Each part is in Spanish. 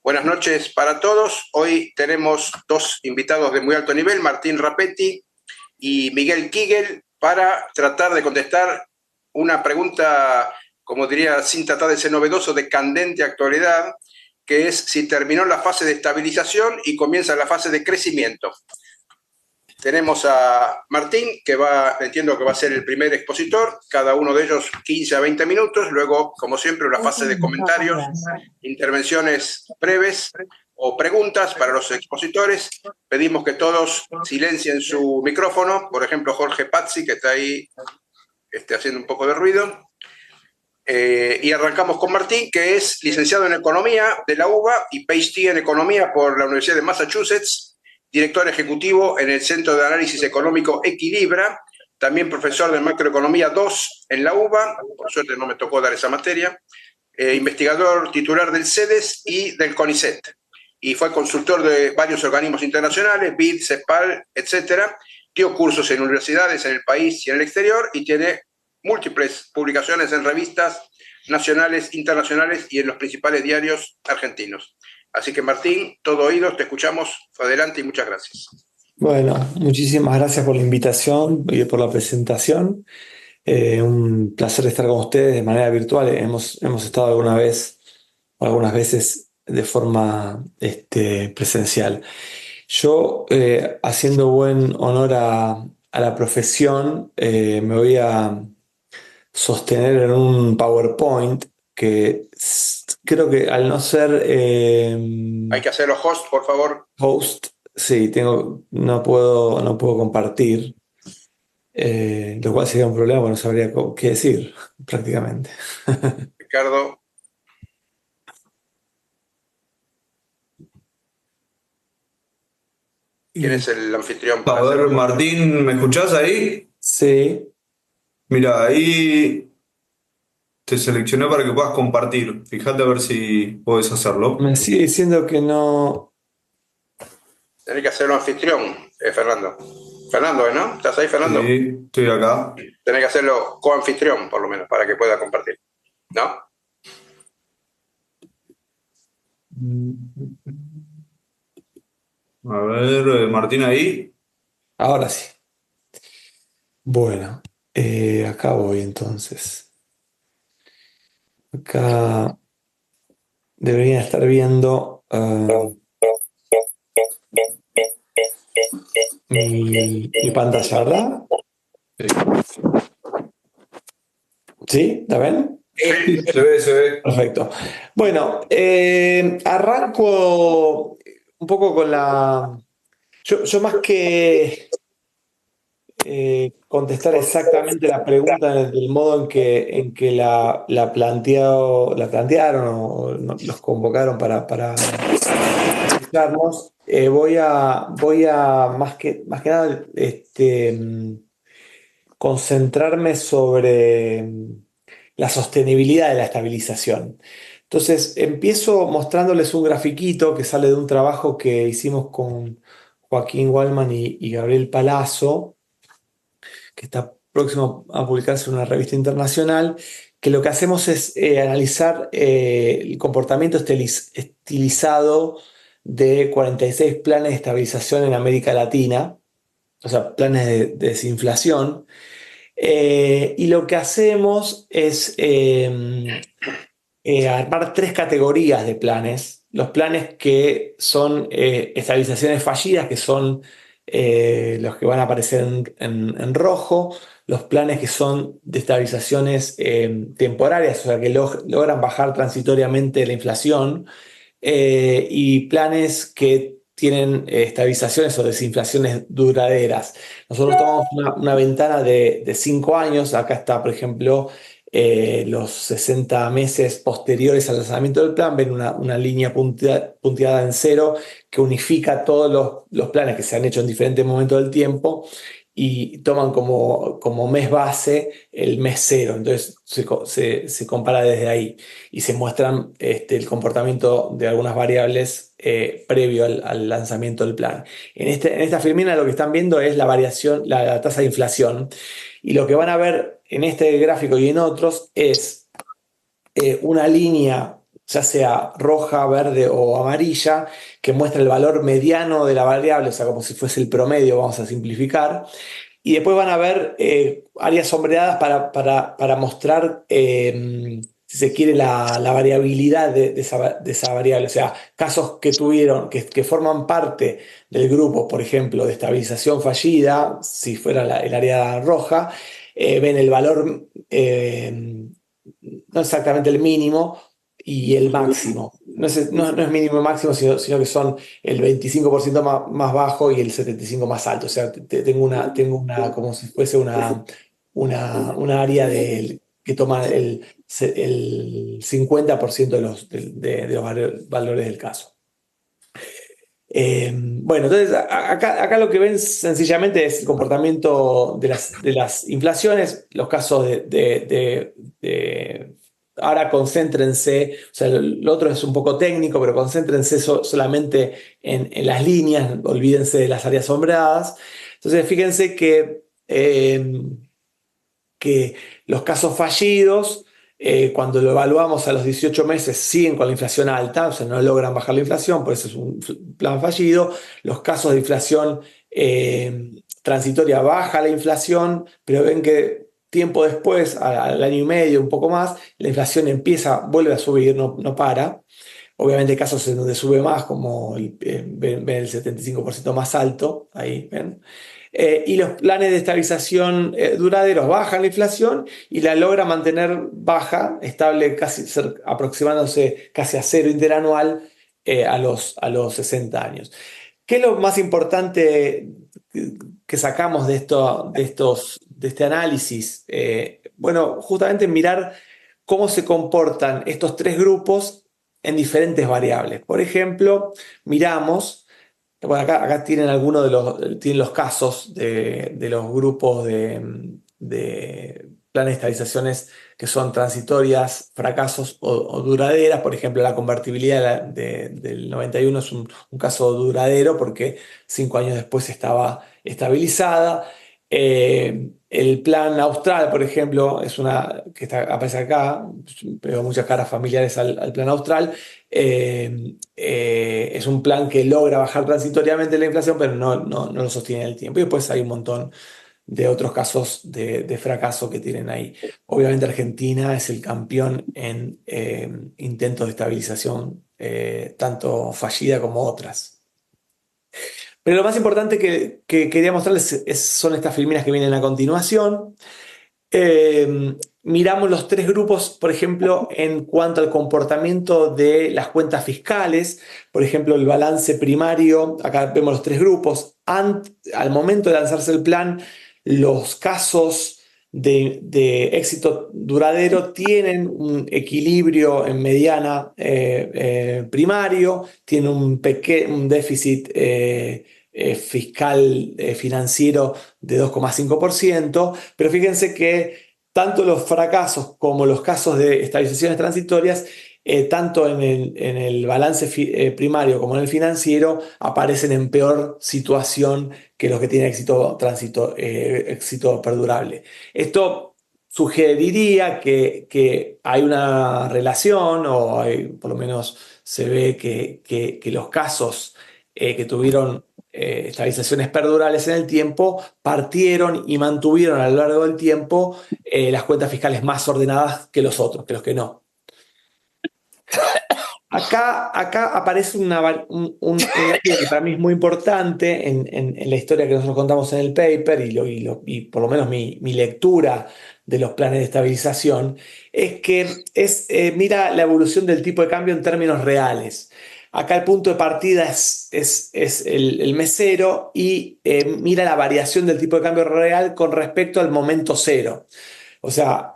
Buenas noches para todos. Hoy tenemos dos invitados de muy alto nivel, Martín Rapetti y Miguel Kigel, para tratar de contestar una pregunta, como diría, sin tratar de ser novedoso, de candente actualidad, que es si terminó la fase de estabilización y comienza la fase de crecimiento. Tenemos a Martín, entiendo que va a ser el primer expositor, cada uno de ellos 15 a 20 minutos, luego, como siempre, una fase de comentarios, intervenciones breves o preguntas para los expositores. Pedimos que todos silencien su micrófono, por ejemplo, Jorge Pazzi, que está ahí haciendo un poco de ruido. Y arrancamos con Martín, que es licenciado en Economía de la UBA y PhD en Economía por la Universidad de Massachusetts, director ejecutivo en el Centro de Análisis Económico Equilibra, también profesor de Macroeconomía 2 en la UBA, por suerte no me tocó dar esa materia, investigador titular del CEDES y del CONICET, y fue consultor de varios organismos internacionales, BID, CEPAL, etcétera. Dio cursos en universidades en el país y en el exterior y tiene múltiples publicaciones en revistas nacionales, internacionales y en los principales diarios argentinos. Así que Martín, todo oídos, te escuchamos, adelante y muchas gracias. Bueno, muchísimas gracias por la invitación y por la presentación. Un placer estar con ustedes de manera virtual. Hemos estado algunas veces de forma presencial. Yo, haciendo buen honor a la profesión, me voy a sostener en un PowerPoint que creo que al no ser Hay que hacerlo host, por favor. host, sí, no puedo compartir, lo cual sería un problema, porque no sabría qué decir prácticamente. Ricardo, ¿quién Y es el anfitrión A para ver, hacerlo? Martín, ¿me escuchás ahí? sí, Mira, ahí te seleccioné para que puedas compartir. Fíjate a ver si podés hacerlo. me sigue diciendo que no. Tenés que hacerlo anfitrión, Fernando. Fernando, ¿no? ¿Estás ahí, Fernando? Sí, estoy acá. Tenés que hacerlo coanfitrión, por lo menos, para que pueda compartir. ¿No? A ver, Martín ahí. Ahora sí. Bueno, acá voy entonces. Acá deberían estar viendo mi pantalla, ¿verdad? Sí, ¿Sí? ¿La ven? Sí. se ve, se ve. Perfecto. Bueno, arranco un poco con la. Yo más que contestar exactamente la pregunta del modo en que la plantearon o los convocaron para escucharnos, voy a más que nada concentrarme sobre la sostenibilidad de la estabilización. Entonces, empiezo mostrándoles un grafiquito que sale de un trabajo que hicimos con Joaquín Wallman y Gabriel Palazzo, que está próximo a publicarse en una revista internacional, que lo que hacemos es analizar el comportamiento estilizado de 46 planes de estabilización en América Latina, o sea, planes de desinflación. Y lo que hacemos es armar tres categorías de planes. Los planes que son estabilizaciones fallidas, que son los que van a aparecer en rojo. Los planes que son de estabilizaciones temporarias, o sea, que logran bajar transitoriamente la inflación. Y planes que tienen estabilizaciones o desinflaciones duraderas. Nosotros tomamos una ventana de 5 años. Acá está, por ejemplo, los 60 meses posteriores al lanzamiento del plan. Ven una línea punteada en cero que unifica todos los planes que se han hecho en diferentes momentos del tiempo y toman como mes base el mes cero. Entonces se compara desde ahí y se muestran el comportamiento de algunas variables previo al lanzamiento del plan. En esta filmina lo que están viendo es la variación, la tasa de inflación, y lo que van a ver en este gráfico y en otros es una línea ya sea roja, verde o amarilla, que muestra el valor mediano de la variable, o sea, como si fuese el promedio, vamos a simplificar. Y después van a ver áreas sombreadas para mostrar, si se quiere, la variabilidad de esa variable. O sea, casos que tuvieron, que forman parte del grupo, por ejemplo, de estabilización fallida, si fuera el área roja, ven el valor, no exactamente el mínimo y el máximo. No es mínimo y máximo, sino que son el 25% más bajo y el 75% más alto. O sea, como si fuese una área que toma el 50% de los valores del caso. Bueno, entonces acá lo que ven sencillamente es el comportamiento de las inflaciones, los casos ahora concéntrense, o sea, lo otro es un poco técnico, pero concéntrense solamente en las líneas, olvídense de las áreas sombreadas. Entonces, fíjense que los casos fallidos, cuando lo evaluamos a los 18 meses, siguen con la inflación alta, o sea, no logran bajar la inflación, por eso es un plan fallido. Los casos de inflación transitoria baja la inflación, pero ven que tiempo después, al año y medio, un poco más, la inflación vuelve a subir, no para. Obviamente hay casos en donde sube más, como ven el 75% más alto, ahí ven. Y los planes de estabilización duraderos bajan la inflación y la logra mantener baja, estable, aproximándose casi a cero interanual a los 60 años. ¿Qué es lo más importante que sacamos de este análisis? Bueno, justamente mirar cómo se comportan estos tres grupos en diferentes variables. Por ejemplo, miramos, bueno, acá tienen tienen los casos de los grupos de planes de estabilizaciones que son transitorias, fracasos o duraderas. Por ejemplo, la convertibilidad del 91 es un caso duradero porque 5 años después estaba estabilizada. El plan austral, por ejemplo, es una que aparece acá, veo muchas caras familiares al plan austral. Es un plan que logra bajar transitoriamente la inflación, pero no lo sostiene en el tiempo. Y después hay un montón de otros casos de fracaso que tienen ahí. Obviamente Argentina es el campeón en intentos de estabilización, tanto fallida como otras. Pero lo más importante que quería mostrarles son estas filminas que vienen a continuación. Miramos los tres grupos, por ejemplo, en cuanto al comportamiento de las cuentas fiscales. Por ejemplo, el balance primario, acá vemos los tres grupos. Al momento de lanzarse el plan, los casos de éxito duradero tienen un equilibrio en mediana primario, tienen un déficit fiscal financiero de 2,5%, pero fíjense que tanto los fracasos como los casos de estabilizaciones transitorias, tanto en el balance primario como en el financiero, aparecen en peor situación que los que tienen éxito perdurable. Esto sugeriría que hay una relación, o por lo menos se ve que los casos que tuvieron estabilizaciones perdurales en el tiempo, partieron y mantuvieron a lo largo del tiempo las cuentas fiscales más ordenadas que los otros, que los que no. Acá aparece un dato que para mí es muy importante en la historia que nosotros contamos en el paper y por lo menos mi lectura de los planes de estabilización, es que mira la evolución del tipo de cambio en términos reales. Acá el punto de partida es el mes cero y mira la variación del tipo de cambio real con respecto al momento cero. O sea,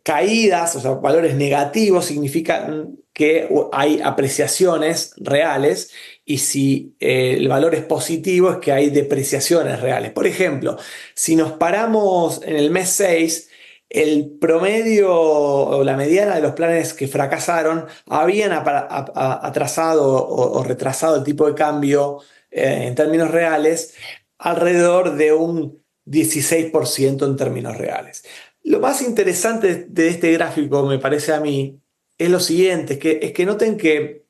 caídas, o sea, valores negativos significan que hay apreciaciones reales, y si el valor es positivo es que hay depreciaciones reales. Por ejemplo, si nos paramos en el mes 6, el promedio o la mediana de los planes que fracasaron habían atrasado o retrasado el tipo de cambio en términos reales alrededor de un 16% en términos reales. Lo más interesante de este gráfico, me parece a mí, es lo siguiente, es que noten que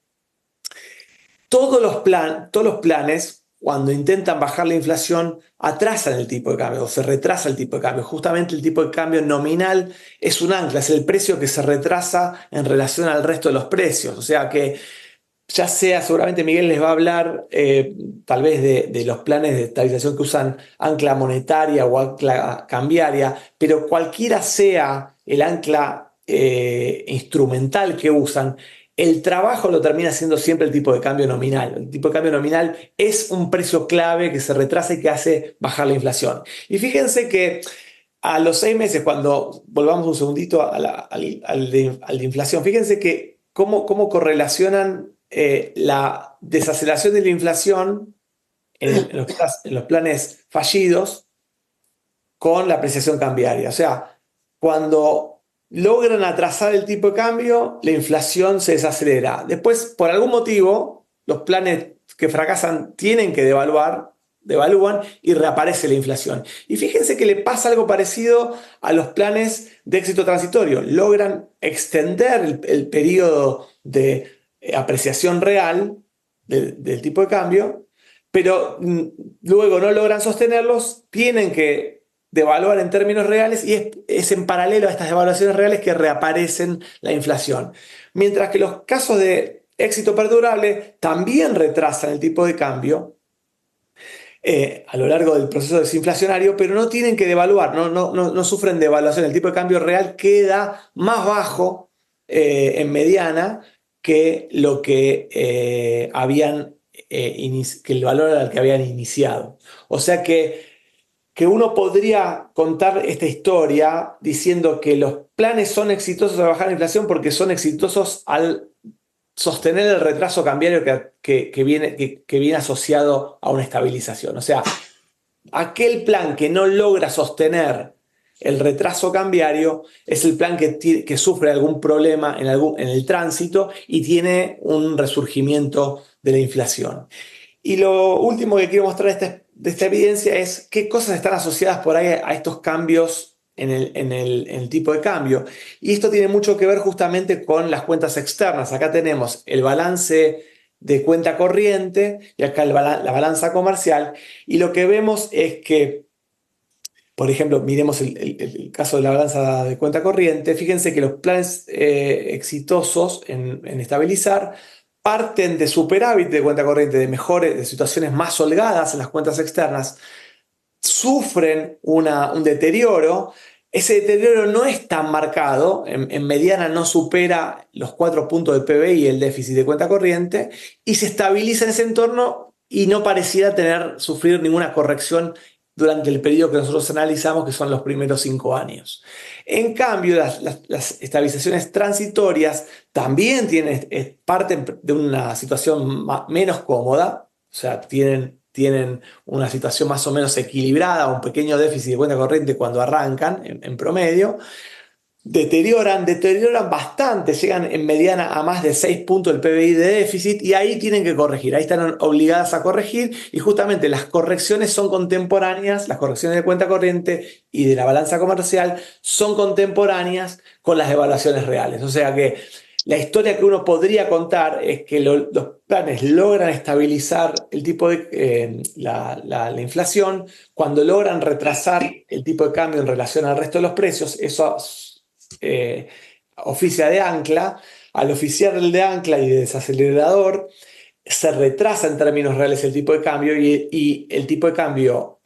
todos los planes, cuando intentan bajar la inflación, atrasan el tipo de cambio o se retrasa el tipo de cambio. Justamente el tipo de cambio nominal es un ancla, es el precio que se retrasa en relación al resto de los precios. O sea que ya sea, seguramente Miguel les va a hablar tal vez de los planes de estabilización que usan ancla monetaria o ancla cambiaria, pero cualquiera sea el ancla instrumental que usan, el trabajo lo termina siendo siempre el tipo de cambio nominal. El tipo de cambio nominal es un precio clave que se retrasa y que hace bajar la inflación. Y fíjense que a los 6 meses, cuando volvamos un segundito al de inflación, fíjense que cómo correlacionan la desaceleración de la inflación en los planes fallidos con la apreciación cambiaria. O sea, cuando logran atrasar el tipo de cambio, la inflación se desacelera. Después, por algún motivo, los planes que fracasan tienen que devalúan y reaparece la inflación. Y fíjense que le pasa algo parecido a los planes de éxito transitorio. Logran extender el periodo de apreciación real del tipo de cambio, pero luego no logran sostenerlos, tienen que devaluar en términos reales y es en paralelo a estas devaluaciones reales que reaparecen la inflación. Mientras que los casos de éxito perdurable también retrasan el tipo de cambio a lo largo del proceso desinflacionario, pero no tienen que devaluar, no sufren devaluación. El tipo de cambio real queda más bajo en mediana que lo que que el valor al que habían iniciado. O sea que uno podría contar esta historia diciendo que los planes son exitosos al bajar la inflación porque son exitosos al sostener el retraso cambiario que viene asociado a una estabilización. O sea, aquel plan que no logra sostener el retraso cambiario es el plan que sufre algún problema en el tránsito y tiene un resurgimiento de la inflación. Y lo último que quiero mostrar de esta evidencia es qué cosas están asociadas por ahí a estos cambios en el tipo de cambio. Y esto tiene mucho que ver justamente con las cuentas externas. Acá tenemos el balance de cuenta corriente y acá la balanza comercial. Y lo que vemos es que, por ejemplo, miremos el caso de la balanza de cuenta corriente. Fíjense que los planes exitosos en estabilizar parten de superávit de cuenta corriente, de situaciones más holgadas en las cuentas externas, sufren un deterioro. Ese deterioro no es tan marcado, en mediana no supera los 4 puntos de PBI el déficit de cuenta corriente y se estabiliza en ese entorno y no pareciera sufrir ninguna corrección durante el periodo que nosotros analizamos, que son los primeros 5 años. En cambio, las estabilizaciones transitorias también parten de una situación menos cómoda, o sea, tienen una situación más o menos equilibrada, un pequeño déficit de cuenta corriente cuando arrancan en promedio, deterioran bastante, llegan en mediana a más de 6 puntos del PBI de déficit y ahí tienen que corregir, ahí están obligadas a corregir y justamente las correcciones son contemporáneas, las correcciones de cuenta corriente y de la balanza comercial son contemporáneas con las evaluaciones reales. O sea que la historia que uno podría contar es que los planes logran estabilizar el tipo de la inflación cuando logran retrasar el tipo de cambio en relación al resto de los precios. Eso oficia de ancla. Al oficiar el de ancla y de desacelerador, se retrasa en términos reales el tipo de cambio y el tipo de cambio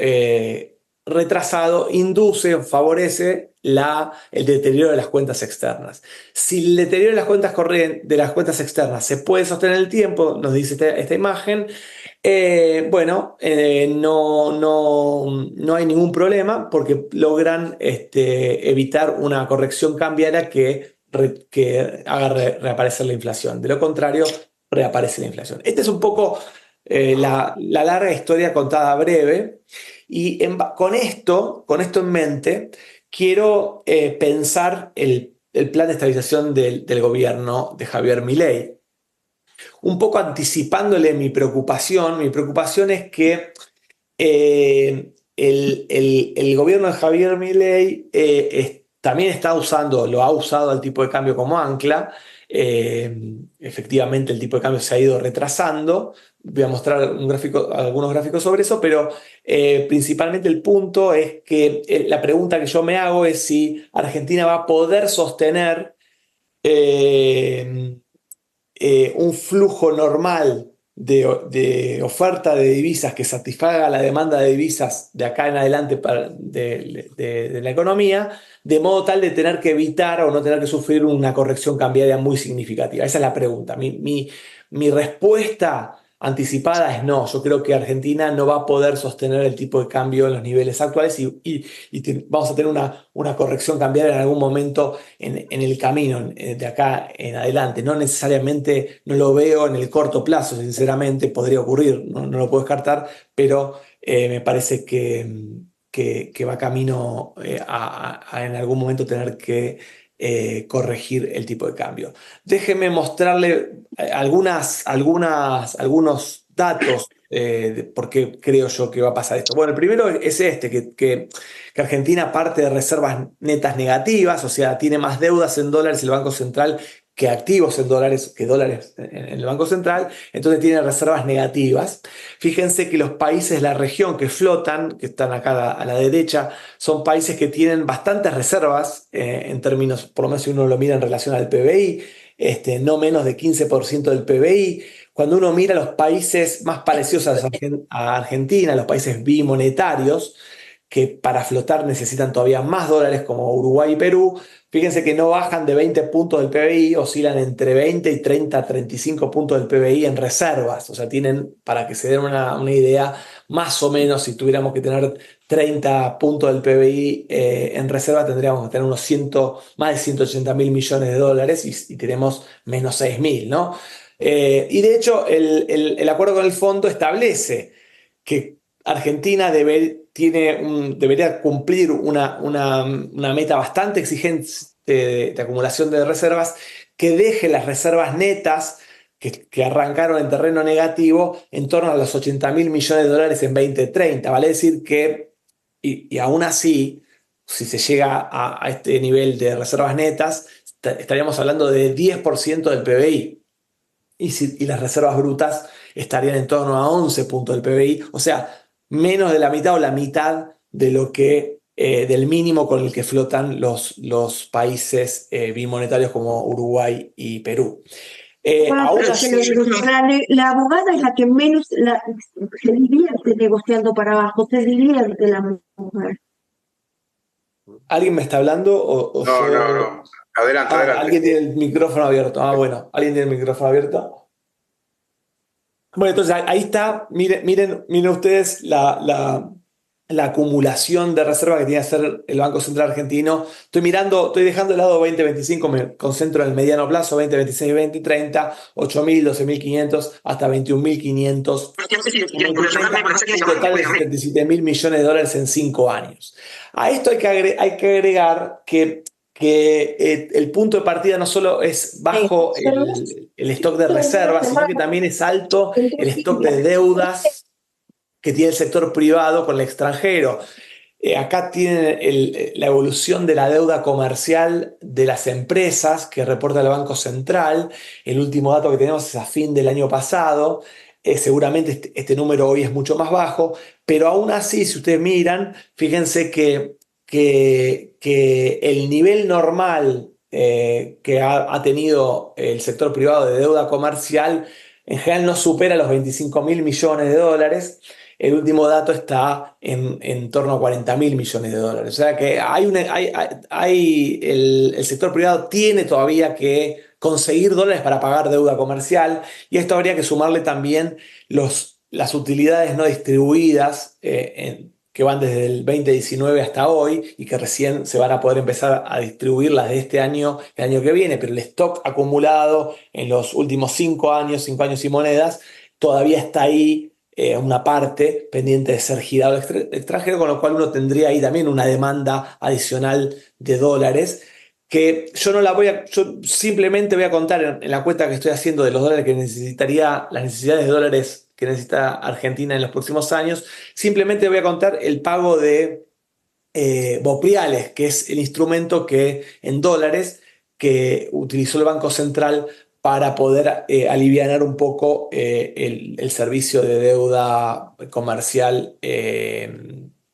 retrasado induce o favorece el deterioro de las cuentas externas. Si el deterioro de las cuentas externas se puede sostener en el tiempo, nos dice esta imagen, no hay ningún problema porque logran evitar una corrección cambiaria que haga reaparecer la inflación. De lo contrario, reaparece la inflación. Esta es un poco la larga historia contada breve y con esto en mente quiero pensar el plan de estabilización del gobierno de Javier Milei. Un poco anticipándole mi preocupación es que el gobierno de Javier Milei también lo ha usado al tipo de cambio como ancla, Efectivamente, el tipo de cambio se ha ido retrasando. Voy a mostrar algunos gráficos sobre eso, pero principalmente el punto es que la pregunta que yo me hago es si Argentina va a poder sostener eh, un flujo normal de oferta de divisas que satisfaga la demanda de divisas de acá en adelante de la economía, de modo tal de tener que evitar o no tener que sufrir una corrección cambiaria muy significativa. Esa es la pregunta. Mi respuesta anticipada es no. Yo creo que Argentina no va a poder sostener el tipo de cambio en los niveles actuales y vamos a tener una corrección cambiaria en algún momento en el camino, de acá en adelante. No necesariamente, no lo veo en el corto plazo, sinceramente, podría ocurrir, no lo puedo descartar, pero me parece que va camino a en algún momento tener que corregir el tipo de cambio. Déjeme mostrarle algunos datos de por qué creo yo que va a pasar esto. Bueno, el primero es este, que Argentina parte de reservas netas negativas, o sea, tiene más deudas en dólares el Banco Central que activos en dólares, que dólares en el Banco Central, entonces tiene reservas negativas. Fíjense que los países de la región que flotan, que están acá a la derecha, son países que tienen bastantes reservas, en términos, por lo menos si uno lo mira en relación al PBI, no menos de 15% del PBI. Cuando uno mira los países más parecidos a Argentina, los países bimonetarios, que para flotar necesitan todavía más dólares como Uruguay y Perú, fíjense que no bajan de 20 puntos del PBI, oscilan entre 20 y 30, 35 puntos del PBI en reservas. O sea, tienen, para que se den una idea, más o menos, si tuviéramos que tener 30 puntos del PBI en reserva, tendríamos que tener más de 180 mil millones de dólares y tenemos menos 6 mil, ¿no? Y de hecho, el acuerdo con el fondo establece que Argentina debería cumplir una meta bastante exigente de acumulación de reservas, que deje las reservas netas que arrancaron en terreno negativo en torno a los 80 mil millones de dólares en 2030. Vale decir que, y aún así, si se llega a este nivel de reservas netas, estaríamos hablando de 10% del PBI. Y las reservas brutas estarían en torno a 11 puntos del PBI, o sea, menos de la mitad o la mitad de lo que, del mínimo con el que flotan los países bimonetarios como Uruguay y Perú. Aún Pero así, la abogada es la que menos se divierte negociando para abajo, se divierte la mujer. ¿alguien me está hablando o No, yo? no, no. Adelante, adelante. Alguien tiene el micrófono abierto. Bueno, alguien tiene el micrófono abierto. Bueno, entonces ahí está, miren ustedes la acumulación de reserva que tiene que hacer el Banco Central Argentino. Estoy dejando de lado 2025, me concentro en el mediano plazo, 2026, 2030, 8.000, 12.500, hasta 21.500. Un total de 77.000 millones de dólares en 5 años. A esto hay que agregar que el punto de partida no solo es bajo el stock de reservas, sino que también es alto el stock de deudas que tiene el sector privado con el extranjero. Acá tienen la evolución de la deuda comercial de las empresas que reporta el Banco Central. El último dato que tenemos es a fin del año pasado. Seguramente este número hoy es mucho más bajo, pero aún así, si ustedes miran, fíjense que el nivel normal que ha tenido el sector privado de deuda comercial en general no supera los 25.000 millones de dólares. El último dato está en torno a 40.000 millones de dólares. O sea que el sector privado tiene todavía que conseguir dólares para pagar deuda comercial, y esto habría que sumarle también las utilidades no distribuidas que van desde el 2019 hasta hoy y que recién se van a poder empezar a distribuir las de este año, el año que viene, pero el stock acumulado en los últimos 5 años, 5 años y monedas, todavía está ahí, una parte pendiente de ser girado al extranjero, con lo cual uno tendría ahí también una demanda adicional de dólares, que yo simplemente voy a contar en la cuenta que estoy haciendo de los dólares que las necesidades de dólares que necesita Argentina en los próximos años. Simplemente voy a contar el pago de bopriales, que es el instrumento que en dólares que utilizó el Banco Central para poder alivianar un poco el servicio de deuda comercial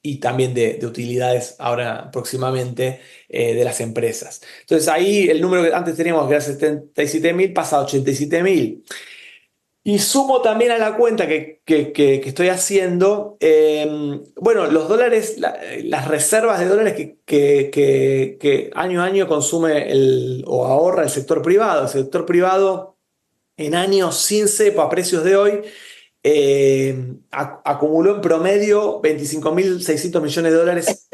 y también de utilidades ahora próximamente de las empresas. Entonces ahí el número que antes teníamos, que era 77.000, pasa a 87.000. Y sumo también a la cuenta que estoy haciendo, bueno, los dólares, las reservas de dólares que año a año consume o ahorra el sector privado. El sector privado en años sin cepo a precios de hoy acumuló en promedio 25.600 millones de dólares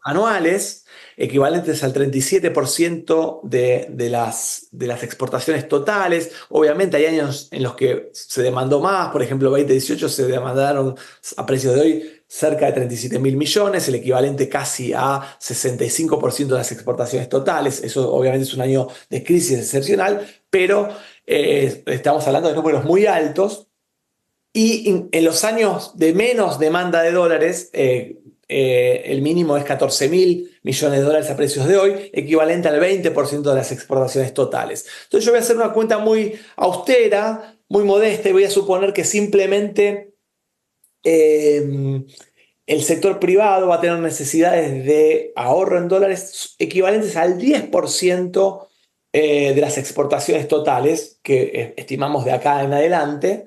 anuales, equivalentes al 37% de las exportaciones totales. Obviamente hay años en los que se demandó más, por ejemplo 2018 se demandaron a precios de hoy cerca de 37.000 millones, el equivalente casi a 65% de las exportaciones totales. Eso obviamente es un año de crisis excepcional, pero estamos hablando de números muy altos. Y en los años de menos demanda de dólares, el mínimo es 14.000 millones de dólares a precios de hoy, equivalente al 20% de las exportaciones totales. Entonces yo voy a hacer una cuenta muy austera, muy modesta, y voy a suponer que simplemente el sector privado va a tener necesidades de ahorro en dólares equivalentes al 10% de las exportaciones totales que estimamos de acá en adelante.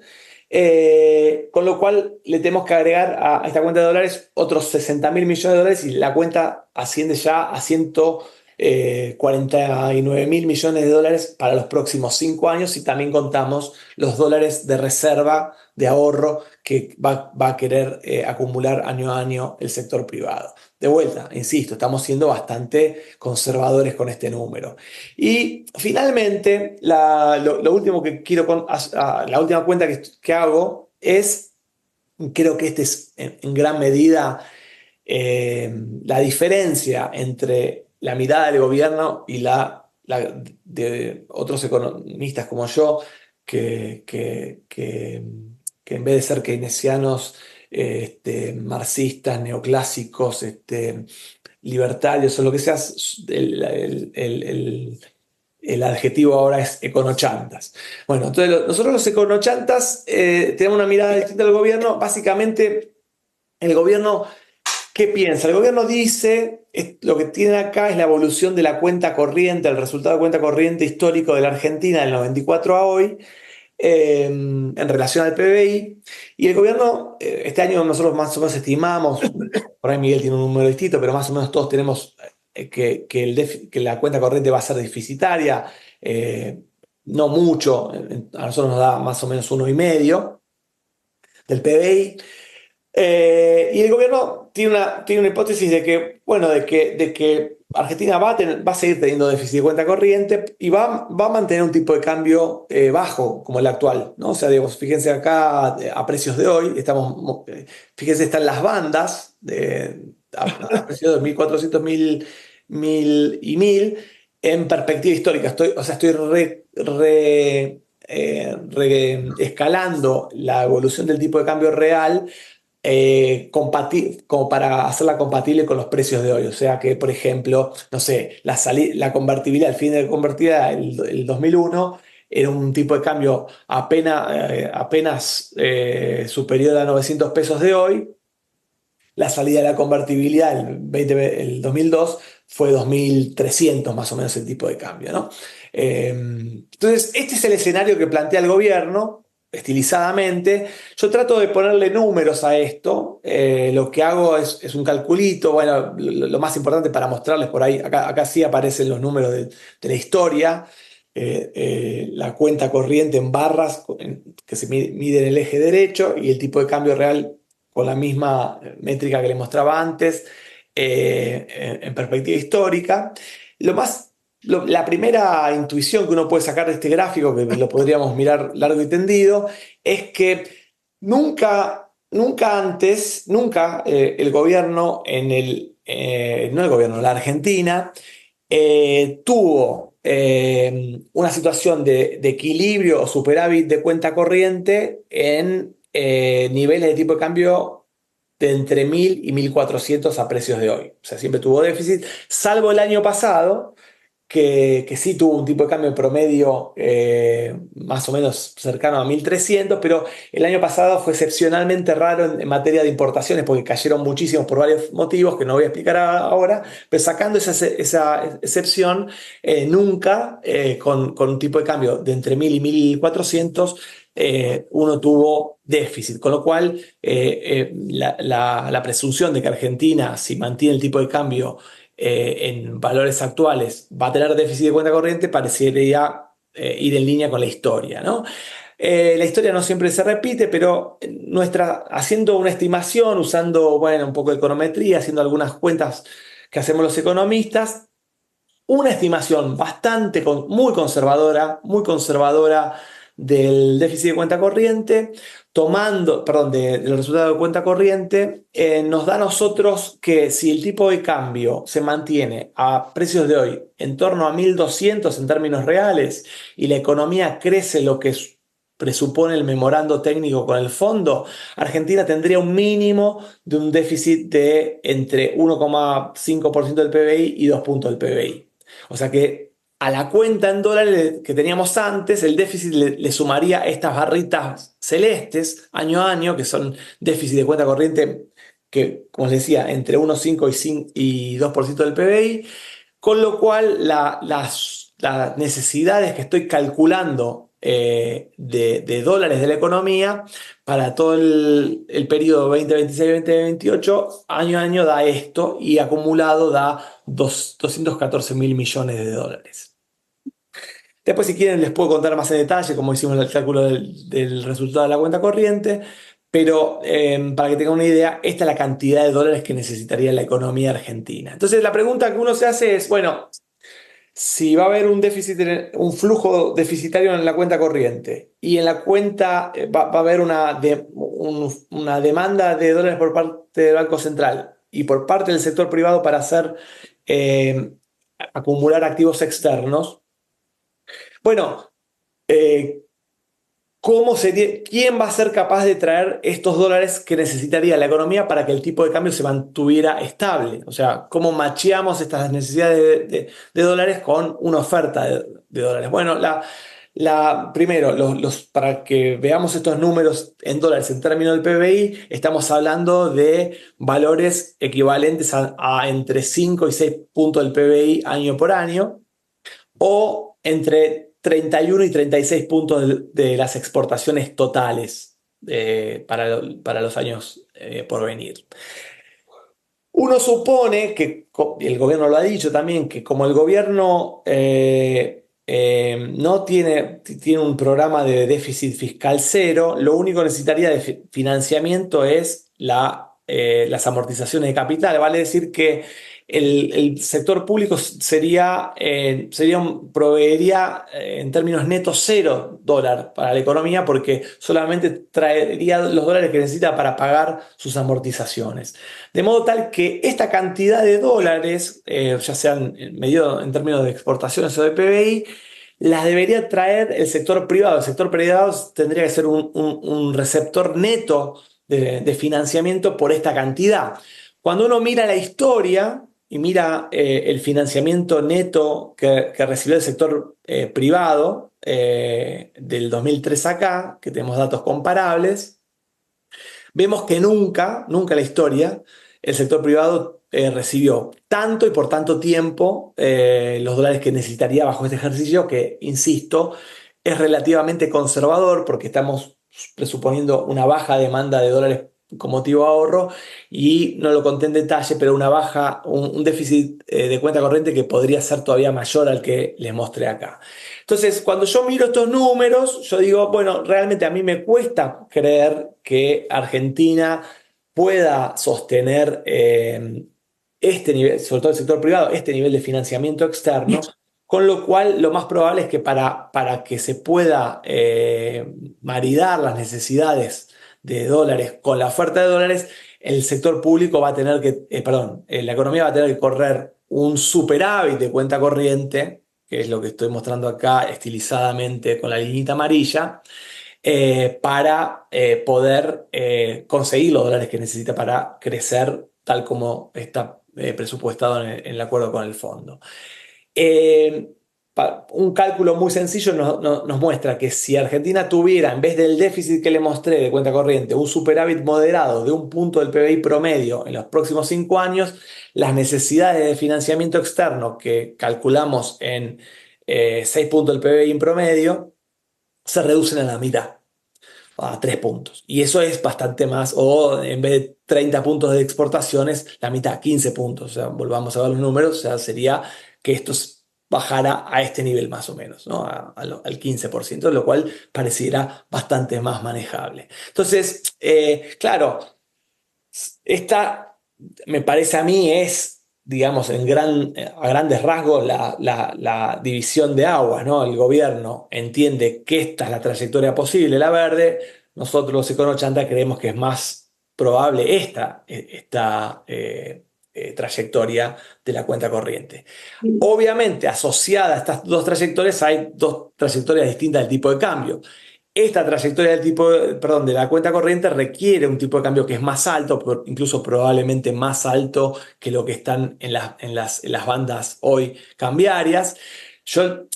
Con lo cual le tenemos que agregar a esta cuenta de dólares otros 60.000 millones de dólares y la cuenta asciende ya a 149.000 millones de dólares para los próximos 5 años, y también contamos los dólares de reserva, de ahorro que va a querer acumular año a año el sector privado. De vuelta, insisto, estamos siendo bastante conservadores con este número. Y finalmente, lo último que quiero, la última cuenta que hago es, creo que este es en gran medida la diferencia entre la mirada del gobierno y la de otros economistas como yo, que en vez de ser keynesianos, marxistas, neoclásicos, libertarios o lo que sea, el adjetivo ahora es econochantas. Bueno, entonces nosotros los econochantas tenemos una mirada distinta al gobierno. Básicamente, el gobierno, ¿qué piensa? El gobierno dice, lo que tiene acá es la evolución de la cuenta corriente, el resultado de cuenta corriente histórico de la Argentina del 94 a hoy, en relación al PBI, y el gobierno, este año nosotros más o menos estimamos, por ahí Miguel tiene un número distinto, pero más o menos todos tenemos que la cuenta corriente va a ser deficitaria, no mucho, a nosotros nos da más o menos 1,5 del PBI. Y el gobierno tiene una hipótesis de que, bueno, de que Argentina va a seguir teniendo déficit de cuenta corriente y va a mantener un tipo de cambio bajo como el actual, ¿no? O sea, digamos, fíjense acá a precios de hoy, fíjense, están las bandas a precios de 1.400, 1.000 y 1.000 en perspectiva histórica. Estoy escalando la evolución del tipo de cambio real como para hacerla compatible con los precios de hoy. O sea que, por ejemplo, no sé, la convertibilidad, el fin de convertibilidad, el 2001, era un tipo de cambio apenas superior a 900 pesos de hoy. La salida de la convertibilidad, el 2002, fue 2.300 más o menos el tipo de cambio, ¿no? Entonces, este es el escenario que plantea el gobierno, estilizadamente. Yo trato de ponerle números a esto. Lo que hago es un calculito. Bueno, lo más importante para mostrarles por ahí, acá sí aparecen los números de la historia. La cuenta corriente en barras que se mide en el eje derecho, y el tipo de cambio real con la misma métrica que les mostraba antes, en perspectiva histórica. La primera intuición que uno puede sacar de este gráfico, que lo podríamos mirar largo y tendido, es que nunca antes el gobierno, no el gobierno, la Argentina, tuvo una situación de equilibrio o superávit de cuenta corriente en niveles de tipo de cambio de entre 1.000 y 1.400 a precios de hoy. O sea, siempre tuvo déficit, salvo el año pasado, que sí tuvo un tipo de cambio promedio más o menos cercano a 1.300, pero el año pasado fue excepcionalmente raro en materia de importaciones porque cayeron muchísimos por varios motivos que no voy a explicar ahora, pero sacando esa excepción, nunca con un tipo de cambio de entre 1.000 y 1.400 uno tuvo déficit, con lo cual la presunción de que Argentina, si mantiene el tipo de cambio en valores actuales, va a tener déficit de cuenta corriente, parecería ir en línea con la historia, ¿no? La historia no siempre se repite, pero haciendo una estimación, usando bueno, un poco de econometría, haciendo algunas cuentas que hacemos los economistas, una estimación muy conservadora del déficit de cuenta corriente, del resultado de cuenta corriente, nos da a nosotros que si el tipo de cambio se mantiene a precios de hoy en torno a 1.200 en términos reales y la economía crece lo que presupone el memorando técnico con el fondo, Argentina tendría un mínimo de un déficit de entre 1,5% del PBI y 2 puntos del PBI. O sea que a la cuenta en dólares que teníamos antes, el déficit le sumaría estas barritas celestes año a año, que son déficit de cuenta corriente que, como les decía, entre 1,5 y 2% del PBI, con lo cual las necesidades que estoy calculando de dólares de la economía para todo el periodo 2026-2028, año a año da esto y acumulado da 214 mil millones de dólares. Después, si quieren, les puedo contar más en detalle cómo hicimos el cálculo del resultado de la cuenta corriente, pero para que tengan una idea, esta es la cantidad de dólares que necesitaría la economía argentina. Entonces, la pregunta que uno se hace es, bueno, si va a haber un flujo deficitario en la cuenta corriente y en la cuenta va a haber una demanda de dólares por parte del Banco Central y por parte del sector privado para eh, acumular activos externos, bueno, eh, ¿quién va a ser capaz de traer estos dólares que necesitaría la economía para que el tipo de cambio se mantuviera estable? O sea, ¿cómo macheamos estas necesidades de dólares con una oferta de dólares? Bueno, primero, para que veamos estos números en dólares en términos del PBI, estamos hablando de valores equivalentes a entre 5 y 6 puntos del PBI año por año, o entre 31 y 36 puntos de las exportaciones totales para los años por venir. Uno supone que, y el gobierno lo ha dicho también, que como el gobierno no tiene un programa de déficit fiscal cero, lo único que necesitaría de financiamiento es las amortizaciones de capital. Vale decir que el sector público proveería en términos netos $0 para la economía porque solamente traería los dólares que necesita para pagar sus amortizaciones. De modo tal que esta cantidad de dólares, ya sean medido en términos de exportaciones o de PBI, las debería traer el sector privado. El sector privado tendría que ser un receptor neto de financiamiento por esta cantidad. Cuando uno mira la historia y mira el financiamiento neto que recibió el sector privado del 2003 acá, que tenemos datos comparables, vemos que nunca en la historia el sector privado recibió tanto y por tanto tiempo los dólares que necesitaría bajo este ejercicio, que, insisto, es relativamente conservador porque estamos presuponiendo una baja demanda de dólares con motivo de ahorro y no lo conté en detalle, pero un déficit de cuenta corriente que podría ser todavía mayor al que les mostré acá. Entonces, cuando yo miro estos números, yo digo, bueno, realmente a mí me cuesta creer que Argentina pueda sostener este nivel, sobre todo el sector privado, este nivel de financiamiento externo, con lo cual lo más probable es que para que se pueda maridar las necesidades de dólares con la oferta de dólares, el sector público va a tener la economía va a tener que correr un superávit de cuenta corriente, que es lo que estoy mostrando acá estilizadamente con la liñita amarilla, para poder conseguir los dólares que necesita para crecer tal como está presupuestado en el acuerdo con el fondo. Un cálculo muy sencillo nos muestra que si Argentina tuviera, en vez del déficit que le mostré de cuenta corriente, un superávit moderado de 1 punto del PBI promedio en los próximos 5 años, las necesidades de financiamiento externo que calculamos en 6 puntos del PBI en promedio se reducen a la mitad, a 3 puntos. Y eso es bastante más, o en vez de 30 puntos de exportaciones, la mitad, 15 puntos. O sea, volvamos a ver los números, o sea, sería que esto bajara a este nivel más o menos, ¿no? Al 15%, lo cual pareciera bastante más manejable. Entonces, claro, esta me parece a mí es, digamos, a grandes rasgos la división de aguas, ¿no? El gobierno entiende que esta es la trayectoria posible, la verde. Nosotros los Econochanta creemos que es más probable esta trayectoria de la cuenta corriente. Obviamente, asociada a estas dos trayectorias hay dos trayectorias distintas del tipo de cambio. Esta trayectoria de la cuenta corriente requiere un tipo de cambio que es más alto, incluso probablemente más alto que lo que están en las bandas hoy cambiarias. Yo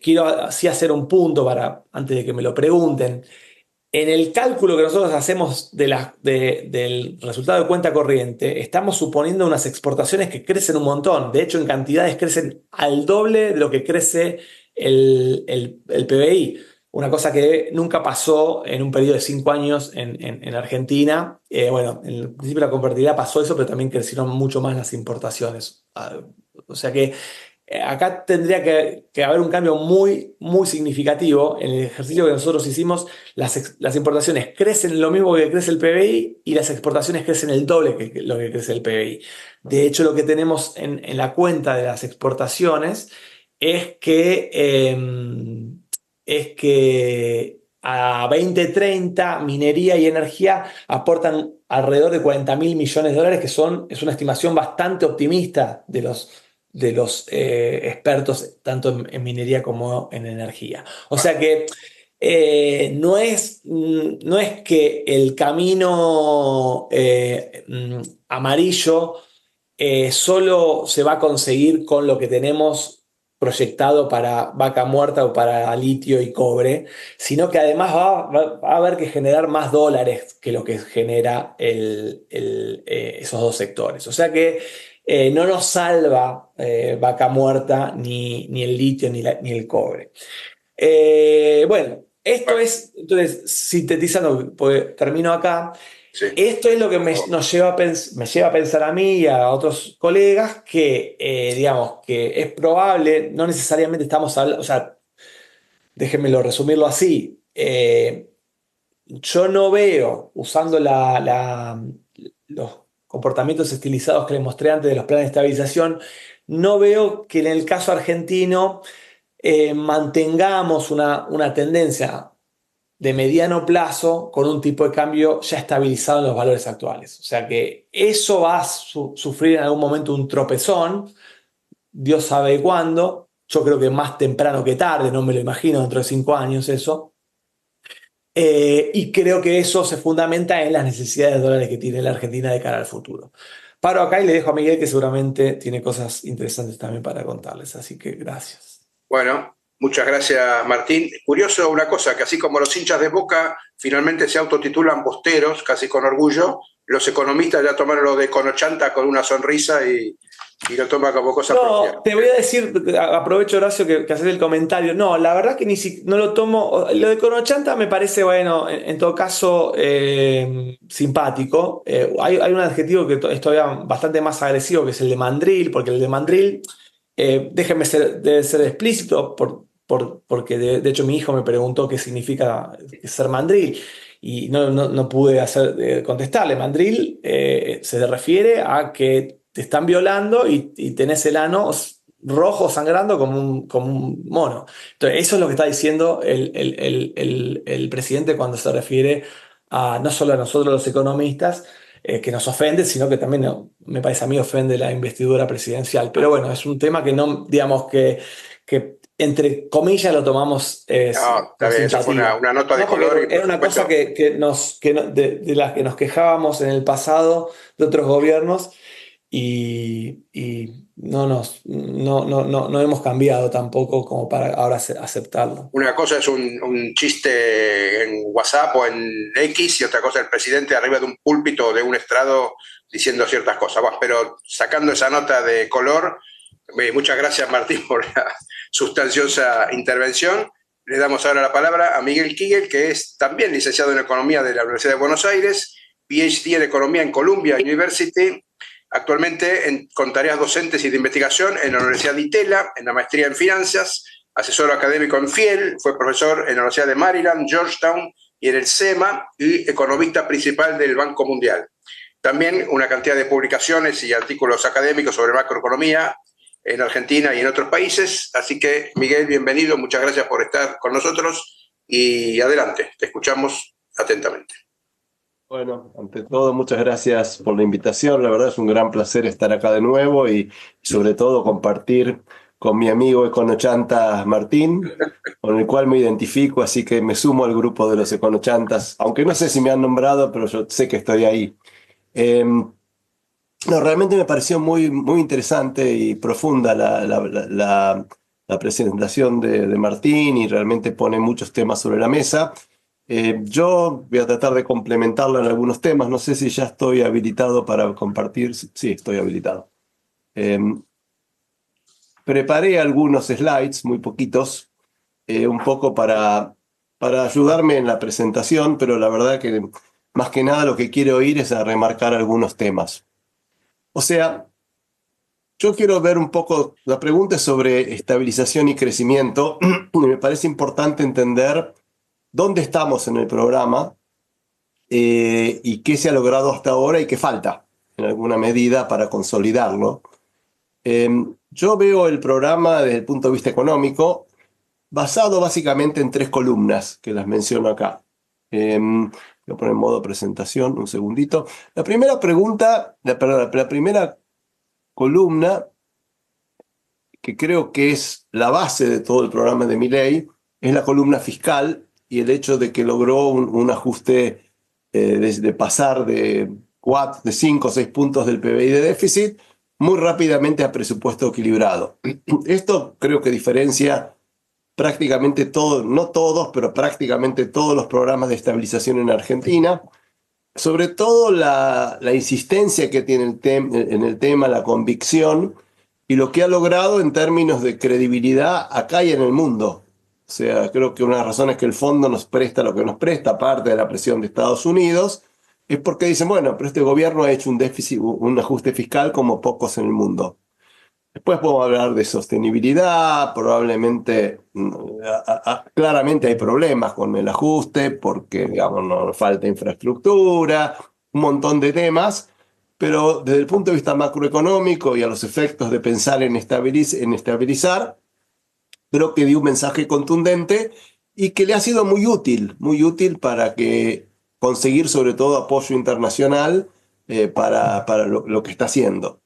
quiero así hacer un punto antes de que me lo pregunten. En el cálculo que nosotros hacemos del resultado de cuenta corriente, estamos suponiendo unas exportaciones que crecen un montón. De hecho, en cantidades crecen al doble de lo que crece el PBI. Una cosa que nunca pasó en un periodo de 5 años en Argentina. Bueno, en el principio de la convertibilidad pasó eso, pero también crecieron mucho más las importaciones. O sea que acá tendría que haber un cambio muy, muy significativo. En el ejercicio que nosotros hicimos, las importaciones crecen lo mismo que crece el PBI y las exportaciones crecen el doble que lo que crece el PBI. De hecho, lo que tenemos en la cuenta de las exportaciones es que a 2030 minería y energía aportan alrededor de 40.000 millones de dólares, que es una estimación bastante optimista de los expertos tanto en minería como en energía. O sea que no es que el camino amarillo solo se va a conseguir con lo que tenemos proyectado para Vaca Muerta o para litio y cobre, sino que además va a haber que generar más dólares que lo que genera esos dos sectores. O sea que no nos salva Vaca Muerta ni el litio ni el cobre. Bueno, esto es, entonces, sintetizando, pues termino acá. Sí. Esto es lo que me lleva a pensar a mí y a otros colegas que, digamos, que es probable, no necesariamente estamos hablando, o sea, déjenmelo resumirlo así. Yo no veo, usando los comportamientos estilizados que les mostré antes de los planes de estabilización, no veo que en el caso argentino mantengamos una tendencia de mediano plazo con un tipo de cambio ya estabilizado en los valores actuales. O sea que eso va a sufrir en algún momento un tropezón, Dios sabe cuándo. Yo creo que más temprano que tarde, no me lo imagino dentro de 5 años eso. Y creo que eso se fundamenta en las necesidades de dólares que tiene la Argentina de cara al futuro. Paro acá y le dejo a Miguel, que seguramente tiene cosas interesantes también para contarles. Así que gracias. Bueno, muchas gracias, Martín. Curioso una cosa, que así como los hinchas de Boca finalmente se autotitulan bosteros, casi con orgullo, los economistas ya tomaron lo de Econochanta con una sonrisa y lo toman como cosa propia. No, te voy a decir, aprovecho, Horacio, que haces el comentario. No, la verdad que no lo tomo. Lo de Econochanta me parece, bueno, en todo caso, simpático. Hay un adjetivo que es todavía bastante más agresivo, que es el de mandril, porque el de mandril, déjenme ser explícito, porque de hecho mi hijo me preguntó qué significa ser mandril y no pude contestarle. Mandril se refiere a que te están violando y tenés el ano rojo sangrando como un mono. Entonces, eso es lo que está diciendo el presidente cuando se refiere no solo a nosotros los economistas, que nos ofende, sino que también me parece a mí ofende la investidura presidencial. Pero bueno, es un tema que no, digamos que entre comillas lo tomamos. No, está bien, eso fue una nota de color. Era una cosa de las que nos quejábamos en el pasado de otros gobiernos. y no hemos cambiado tampoco como para ahora aceptarlo. Una cosa es un chiste en WhatsApp o en X y otra cosa el presidente arriba de un púlpito o de un estrado diciendo ciertas cosas. Bueno, pero sacando esa nota de color, muchas gracias Martín por la sustanciosa intervención. Le damos ahora la palabra a Miguel Kigel, que es también licenciado en Economía de la Universidad de Buenos Aires, PhD en Economía en Columbia University, actualmente con tareas docentes y de investigación en la Universidad de Itela, en la maestría en Finanzas, asesor académico en FIEL, fue profesor en la Universidad de Maryland, Georgetown y en el SEMA y economista principal del Banco Mundial. También una cantidad de publicaciones y artículos académicos sobre macroeconomía en Argentina y en otros países. Así que, Miguel, bienvenido, muchas gracias por estar con nosotros y adelante, te escuchamos atentamente. Bueno, ante todo, muchas gracias por la invitación. La verdad es un gran placer estar acá de nuevo y sobre todo compartir con mi amigo econochantas Martín, con el cual me identifico, así que me sumo al grupo de los econochantas, aunque no sé si me han nombrado, pero yo sé que estoy ahí. No, realmente me pareció muy, muy interesante y profunda la presentación de Martín y realmente pone muchos temas sobre la mesa. Yo voy a tratar de complementarlo en algunos temas. No sé si ya estoy habilitado para compartir. Sí, estoy habilitado. Preparé algunos slides, muy poquitos, un poco para ayudarme en la presentación, pero la verdad que más que nada lo que quiero ir es a remarcar algunos temas. O sea, yo quiero ver un poco, la pregunta es sobre estabilización y crecimiento, y me parece importante entender dónde estamos en el programa y qué se ha logrado hasta ahora y qué falta en alguna medida para consolidarlo. Yo veo el programa desde el punto de vista económico basado básicamente en 3 columnas que las menciono acá. Voy a poner en modo presentación un segundito. La primera pregunta, la primera columna, que creo que es la base de todo el programa de Milei, es la columna fiscal y el hecho de que logró un ajuste de pasar de 5 o 6 puntos del PBI de déficit muy rápidamente a presupuesto equilibrado. Esto creo que diferencia prácticamente todo, no todos, pero prácticamente todos los programas de estabilización en Argentina, sobre todo la insistencia que tiene en el tema, la convicción y lo que ha logrado en términos de credibilidad acá y en el mundo. O sea, creo que una de las razones que el fondo nos presta lo que nos presta, aparte de la presión de Estados Unidos, es porque dicen, bueno, pero este gobierno ha hecho un déficit, un ajuste fiscal como pocos en el mundo. Después podemos hablar de sostenibilidad, probablemente, claramente hay problemas con el ajuste porque, digamos, nos falta infraestructura, un montón de temas, pero desde el punto de vista macroeconómico y a los efectos de pensar en estabilizar, creo que dio un mensaje contundente y que le ha sido muy útil para conseguir sobre todo apoyo internacional para lo que está haciendo.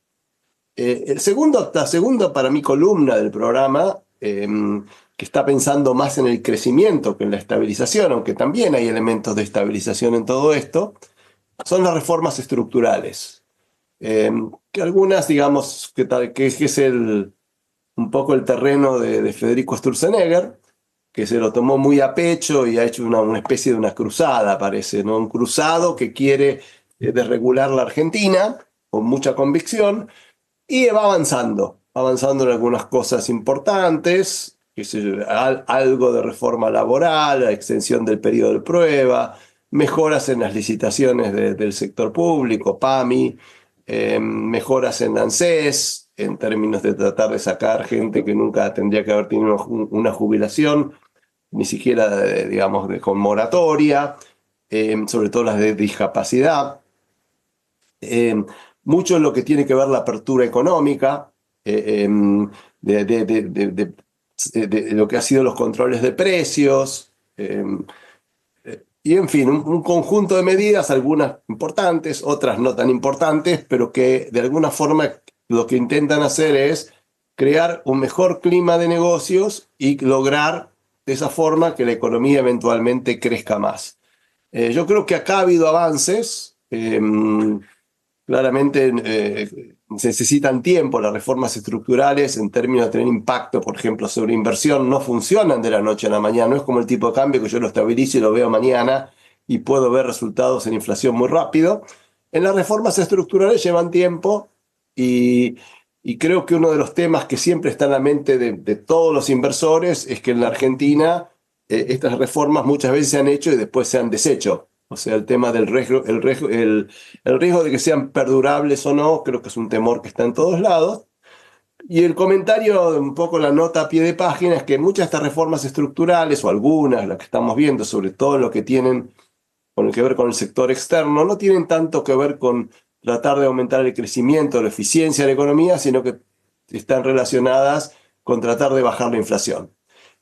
La segunda para mí columna del programa, que está pensando más en el crecimiento que en la estabilización, aunque también hay elementos de estabilización en todo esto, son las reformas estructurales. Que algunas, digamos, que es un poco el terreno de Federico Sturzenegger, que se lo tomó muy a pecho y ha hecho una especie de una cruzada, parece, ¿no? Un cruzado que quiere desregular la Argentina con mucha convicción. Y va avanzando en algunas cosas importantes, algo de reforma laboral, la extensión del periodo de prueba, mejoras en las licitaciones del sector público, PAMI, mejoras en ANSES, en términos de tratar de sacar gente que nunca tendría que haber tenido una jubilación, ni siquiera, digamos, con moratoria, sobre todo las de discapacidad. Mucho en lo que tiene que ver la apertura económica, de lo que ha sido los controles de precios, y en fin, un conjunto de medidas, algunas importantes, otras no tan importantes, pero que de alguna forma lo que intentan hacer es crear un mejor clima de negocios y lograr de esa forma que la economía eventualmente crezca más. Yo creo que acá ha habido avances. Claramente necesitan tiempo. Las reformas estructurales, en términos de tener impacto, por ejemplo, sobre inversión, no funcionan de la noche a la mañana. No es como el tipo de cambio que yo lo estabilizo y lo veo mañana y puedo ver resultados en inflación muy rápido. En las reformas estructurales llevan tiempo y creo que uno de los temas que siempre está en la mente de todos los inversores es que en la Argentina estas reformas muchas veces se han hecho y después se han deshecho. O sea, el tema del riesgo, el riesgo de que sean perdurables o no, creo que es un temor que está en todos lados. Y el comentario, un poco la nota a pie de página, es que muchas de estas reformas estructurales, o algunas, las que estamos viendo, sobre todo lo que tienen que ver con el sector externo, no tienen tanto que ver con tratar de aumentar el crecimiento, la eficiencia de la economía, sino que están relacionadas con tratar de bajar la inflación.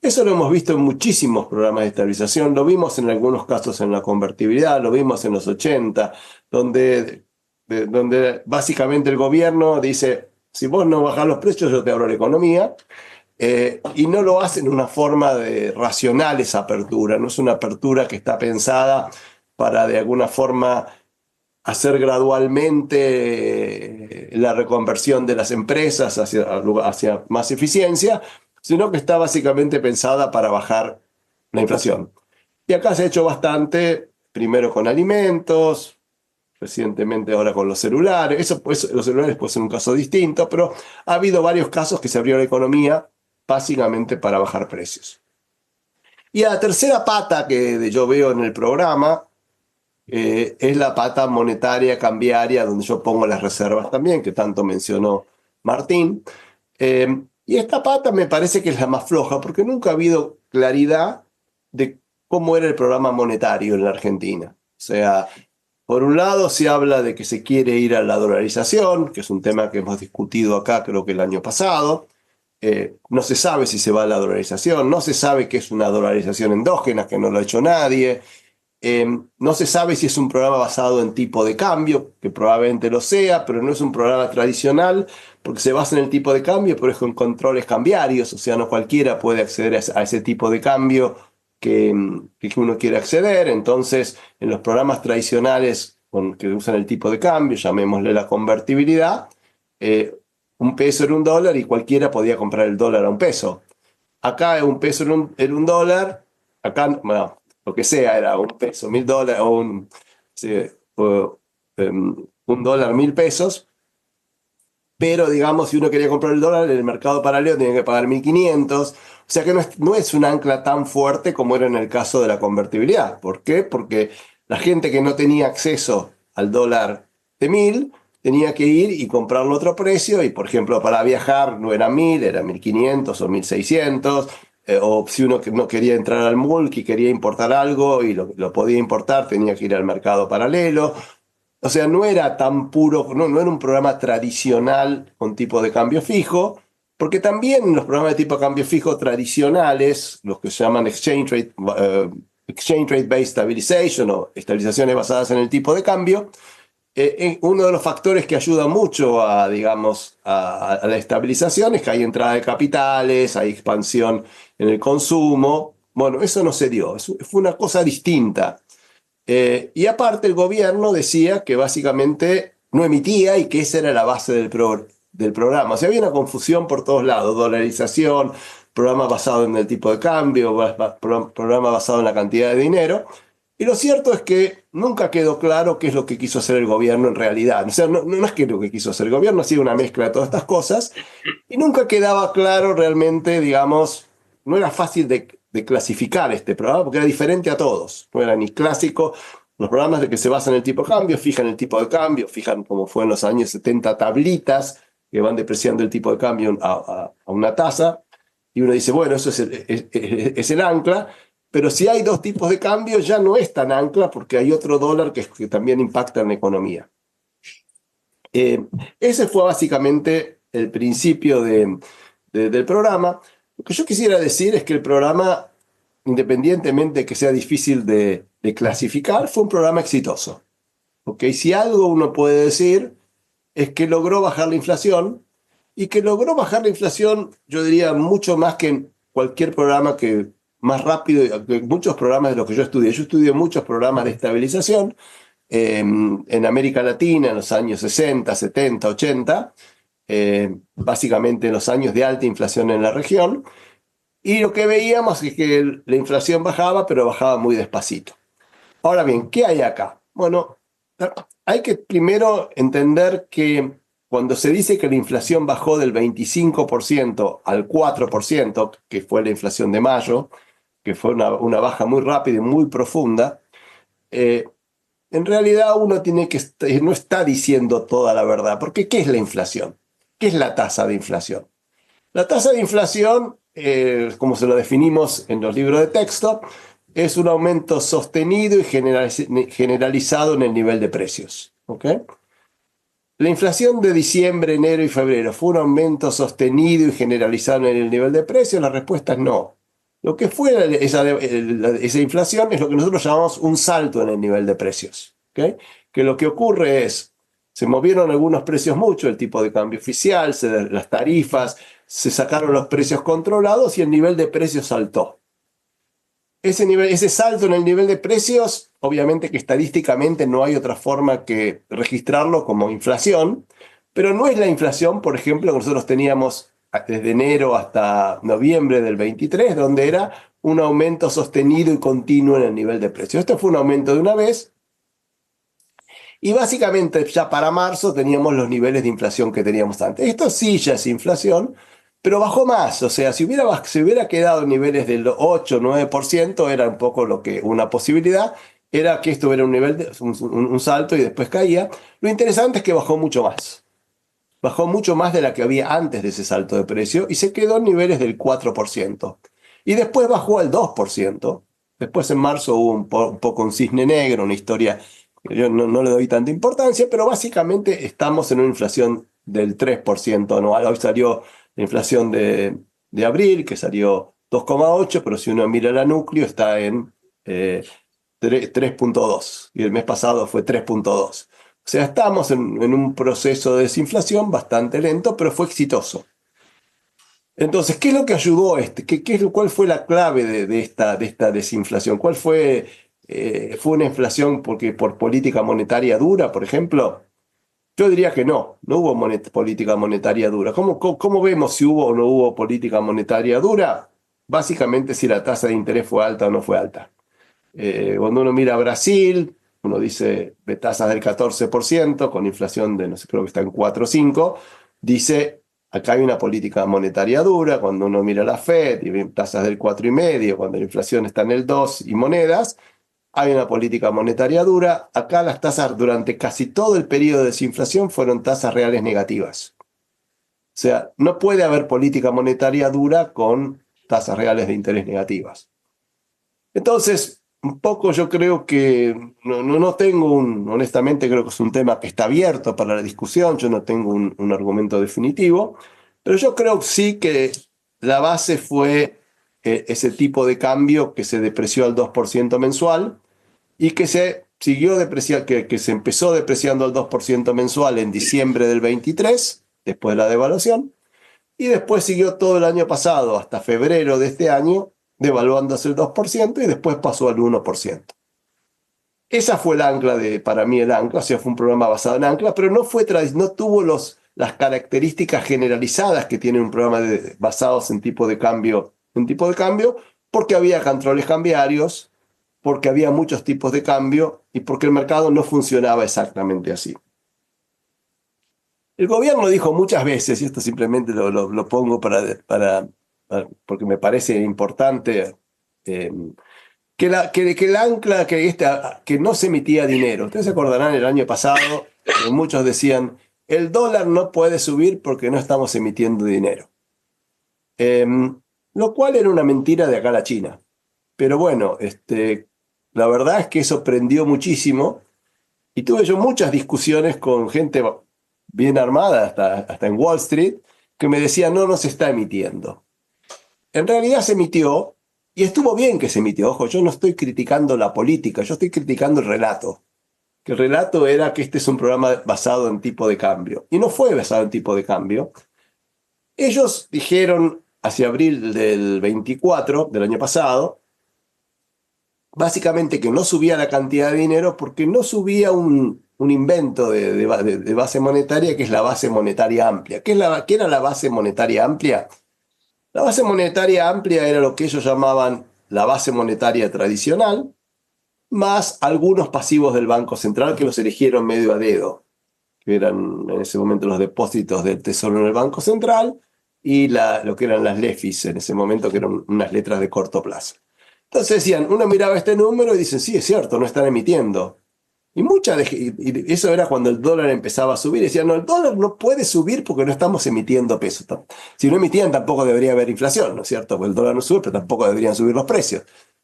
Eso lo hemos visto en muchísimos programas de estabilización, lo vimos en algunos casos en la convertibilidad, lo vimos en los 80, donde básicamente el gobierno dice, si vos no bajás los precios, yo te abro la economía, y no lo hacen de una forma racional esa apertura, no es una apertura que está pensada para de alguna forma hacer gradualmente la reconversión de las empresas hacia más eficiencia, sino que está básicamente pensada para bajar la inflación. Y acá se ha hecho bastante, primero con alimentos, recientemente ahora con los celulares. Eso, pues, los celulares puede ser un caso distinto, pero ha habido varios casos que se abrió la economía básicamente para bajar precios. Y la tercera pata que yo veo en el programa es la pata monetaria, cambiaria, donde yo pongo las reservas también, que tanto mencionó Martín. Y esta pata me parece que es la más floja, porque nunca ha habido claridad de cómo era el programa monetario en la Argentina. O sea, por un lado se habla de que se quiere ir a la dolarización, que es un tema que hemos discutido acá creo que el año pasado. No se sabe si se va a la dolarización, no se sabe qué es una dolarización endógena, que no lo ha hecho nadie. No se sabe si es un programa basado en tipo de cambio, que probablemente lo sea, pero no es un programa tradicional porque se basa en el tipo de cambio, pero es con controles cambiarios, o sea, no cualquiera puede acceder a ese tipo de cambio que uno quiere acceder. Entonces, en los programas tradicionales que usan el tipo de cambio, llamémosle la convertibilidad, un peso era un dólar y cualquiera podía comprar el dólar a un peso. Acá un peso era un dólar, acá, bueno, lo que sea, era un peso, $1.000 o un dólar, 1.000 pesos. Pero, digamos, si uno quería comprar el dólar en el mercado paralelo tenía que pagar 1.500. O sea que no es un ancla tan fuerte como era en el caso de la convertibilidad. ¿Por qué? Porque la gente que no tenía acceso al dólar de 1.000 tenía que ir y comprarlo a otro precio. Y, por ejemplo, para viajar no era 1.000, era 1.500 o 1.600. O si uno no quería entrar al MULC y quería importar algo y lo podía importar, tenía que ir al mercado paralelo. O sea, no era tan puro, no era un programa tradicional con tipo de cambio fijo, porque también los programas de tipo de cambio fijo tradicionales, los que se llaman Exchange Rate Based Stabilization o estabilizaciones basadas en el tipo de cambio, uno de los factores que ayuda mucho a la estabilización es que hay entrada de capitales, hay expansión en el consumo. Bueno, eso no se dio, fue una cosa distinta. Y aparte el gobierno decía que básicamente no emitía y que esa era la base del programa. O sea, había una confusión por todos lados, dolarización, programa basado en el tipo de cambio, programa basado en la cantidad de dinero. Y lo cierto es que nunca quedó claro qué es lo que quiso hacer el gobierno en realidad. O sea, no es que lo que quiso hacer el gobierno, ha sido una mezcla de todas estas cosas. Y nunca quedaba claro realmente, digamos, no era fácil de clasificar este programa porque era diferente a todos. No era ni clásico. Los programas de que se basan en el tipo de cambio, fijan el tipo de cambio, fijan como fue en los años 70 tablitas que van depreciando el tipo de cambio a una tasa. Y uno dice, bueno, eso es el ancla. Pero si hay dos tipos de cambio, ya no es tan ancla porque hay otro dólar que también impacta en la economía. Ese fue básicamente el principio del programa. Lo que yo quisiera decir es que el programa, independientemente de que sea difícil de clasificar, fue un programa exitoso. ¿Okay? Si algo uno puede decir es que logró bajar la inflación y que logró bajar la inflación, yo diría, mucho más que en cualquier programa más rápido que muchos programas de los que yo estudié. Yo estudié muchos programas de estabilización en América Latina en los años 60, 70, 80, básicamente en los años de alta inflación en la región, y lo que veíamos es que la inflación bajaba, pero bajaba muy despacito. Ahora bien, ¿qué hay acá? Bueno, hay que primero entender que cuando se dice que la inflación bajó del 25% al 4%, que fue la inflación de mayo, que fue una baja muy rápida y muy profunda, en realidad uno no está diciendo toda la verdad, porque ¿qué es la inflación? ¿Qué es la tasa de inflación? La tasa de inflación, como se lo definimos en los libros de texto, es un aumento sostenido y generalizado en el nivel de precios. ¿Ok? La inflación de diciembre, enero y febrero, ¿fue un aumento sostenido y generalizado en el nivel de precios? La respuesta es no. Lo que fue esa inflación es lo que nosotros llamamos un salto en el nivel de precios. ¿Ok? Que lo que ocurre es, se movieron algunos precios mucho, el tipo de cambio oficial, las tarifas, se sacaron los precios controlados y el nivel de precios saltó. Ese salto en el nivel de precios, obviamente que estadísticamente no hay otra forma que registrarlo como inflación, pero no es la inflación, por ejemplo, que nosotros teníamos desde enero hasta noviembre del 23, donde era un aumento sostenido y continuo en el nivel de precios. Esto fue un aumento de una vez, y básicamente ya para marzo teníamos los niveles de inflación que teníamos antes. Esto sí ya es inflación, pero bajó más. O sea, si hubiera quedado en niveles del 8 o 9%, era un poco una posibilidad, era que esto era un salto y después caía. Lo interesante es que bajó mucho más. Bajó mucho más de la que había antes de ese salto de precio y se quedó en niveles del 4%. Y después bajó al 2%. Después en marzo hubo un poco un cisne negro, una historia que yo no le doy tanta importancia, pero básicamente estamos en una inflación del 3% anual. Hoy salió la inflación de abril, que salió 2,8, pero si uno mira la núcleo está en 3,2 y el mes pasado fue 3,2. O sea, estamos en un proceso de desinflación bastante lento, pero fue exitoso. Entonces, ¿qué es lo que ayudó a ¿Cuál fue la clave de esta desinflación? ¿Cuál fue una inflación por política monetaria dura, por ejemplo? Yo diría que no hubo política monetaria dura. ¿Cómo vemos si hubo o no hubo política monetaria dura? Básicamente si la tasa de interés fue alta o no fue alta. Cuando uno mira a Brasil, uno dice de tasas del 14%, con inflación de, no sé, creo que está en 4 o 5, dice, acá hay una política monetaria dura. Cuando uno mira la Fed y ve tasas del 4,5, cuando la inflación está en el 2 y monedas, hay una política monetaria dura. Acá las tasas durante casi todo el periodo de desinflación fueron tasas reales negativas. O sea, no puede haber política monetaria dura con tasas reales de interés negativas. Entonces, un poco yo creo que no tengo honestamente creo que es un tema que está abierto para la discusión, yo no tengo un argumento definitivo, pero yo creo sí que la base fue ese tipo de cambio que se depreció al 2% mensual y que se siguió que se empezó depreciando al 2% mensual en diciembre del 23, después de la devaluación, y después siguió todo el año pasado hasta febrero de este año, devaluándose el 2% y después pasó al 1%. Esa fue el ancla para mí el ancla, o sea, fue un programa basado en ancla, pero no tuvo las características generalizadas que tiene un programa basados en tipo de cambio, porque había controles cambiarios, porque había muchos tipos de cambio y porque el mercado no funcionaba exactamente así. El gobierno dijo muchas veces, y esto simplemente lo pongo porque me parece importante, que el ancla, que no se emitía dinero. Ustedes se acordarán el año pasado, muchos decían, el dólar no puede subir porque no estamos emitiendo dinero. Lo cual era una mentira de acá a la China. Pero bueno, la verdad es que eso prendió muchísimo y tuve yo muchas discusiones con gente bien armada, hasta en Wall Street, que me decía no se está emitiendo. En realidad se emitió, y estuvo bien que se emitió. Ojo, yo no estoy criticando la política, yo estoy criticando el relato. Que el relato era que este es un programa basado en tipo de cambio. Y no fue basado en tipo de cambio. Ellos dijeron hacia abril del 24, del año pasado, básicamente que no subía la cantidad de dinero porque no subía un invento de base monetaria, que es la base monetaria amplia. ¿Qué era la base monetaria amplia? La base monetaria amplia era lo que ellos llamaban la base monetaria tradicional, más algunos pasivos del Banco Central que los eligieron medio a dedo, que eran en ese momento los depósitos del Tesoro en el Banco Central y lo que eran las LEFIs en ese momento, que eran unas letras de corto plazo. Entonces decían, uno miraba este número y dicen, sí, es cierto, no están emitiendo. Y eso era cuando el dólar empezaba a subir. Decían, no, el dólar no puede subir porque no estamos emitiendo pesos. Si no emitían, tampoco debería haber inflación, ¿no es cierto? Porque el dólar no sube, pero tampoco deberían subir los precios.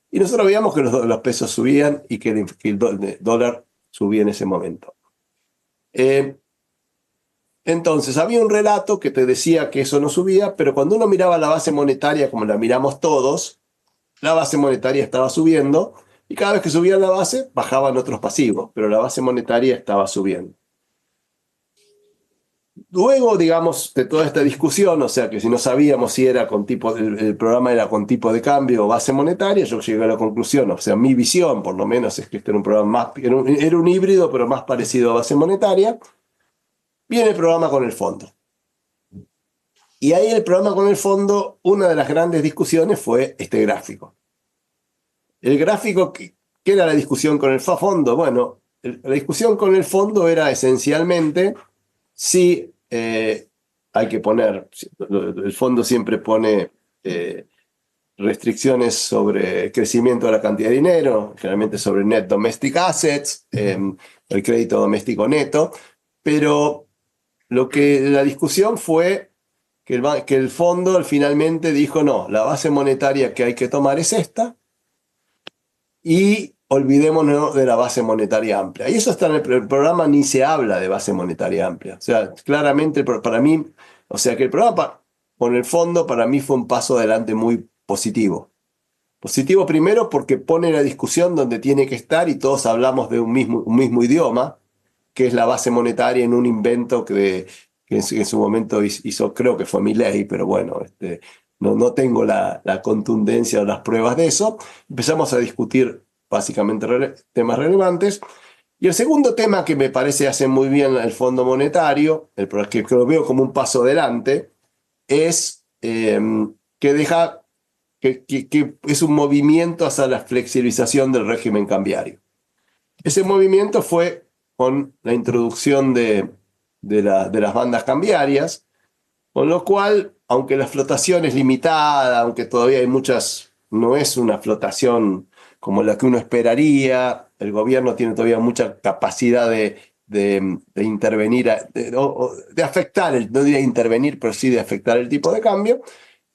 Y nosotros veíamos que los pesos subían y que el dólar subía en ese momento. Entonces, había un relato que te decía que eso no subía, pero cuando uno miraba la base monetaria, como la miramos todos, la base monetaria estaba subiendo, y cada vez que subía la base, bajaban otros pasivos, pero la base monetaria estaba subiendo. Luego, digamos, de toda esta discusión, o sea que si no sabíamos si era el programa era con tipo de cambio o base monetaria, yo llegué a la conclusión, o sea, mi visión por lo menos es que este era un programa era un híbrido, pero más parecido a base monetaria. Viene el programa con el fondo. Y ahí el programa con el fondo, una de las grandes discusiones fue este gráfico. El gráfico, ¿qué era la discusión con el fondo? Bueno, la discusión con el fondo era esencialmente si hay que poner, el fondo siempre pone restricciones sobre crecimiento de la cantidad de dinero, generalmente sobre net domestic assets, el crédito doméstico neto, pero la discusión fue que el fondo finalmente dijo, no, la base monetaria que hay que tomar es esta, y olvidémonos de la base monetaria amplia. Y eso está en el programa, ni se habla de base monetaria amplia. O sea, claramente para mí, o sea que el programa con el fondo para mí fue un paso adelante muy positivo. Positivo primero porque pone la discusión donde tiene que estar y todos hablamos de un mismo idioma, que es la base monetaria en un invento que en su momento hizo, creo que fue Milei, pero bueno, no tengo la contundencia o las pruebas de eso. Empezamos a discutir básicamente temas relevantes. Y el segundo tema que me parece hace muy bien el Fondo Monetario, que lo veo como un paso adelante, es que es un movimiento hacia la flexibilización del régimen cambiario. Ese movimiento fue con la introducción de las bandas cambiarias, con lo cual, aunque la flotación es limitada, aunque todavía hay no es una flotación como la que uno esperaría, el gobierno tiene todavía mucha capacidad de intervenir, de afectar, no diría intervenir, pero sí de afectar el tipo de cambio.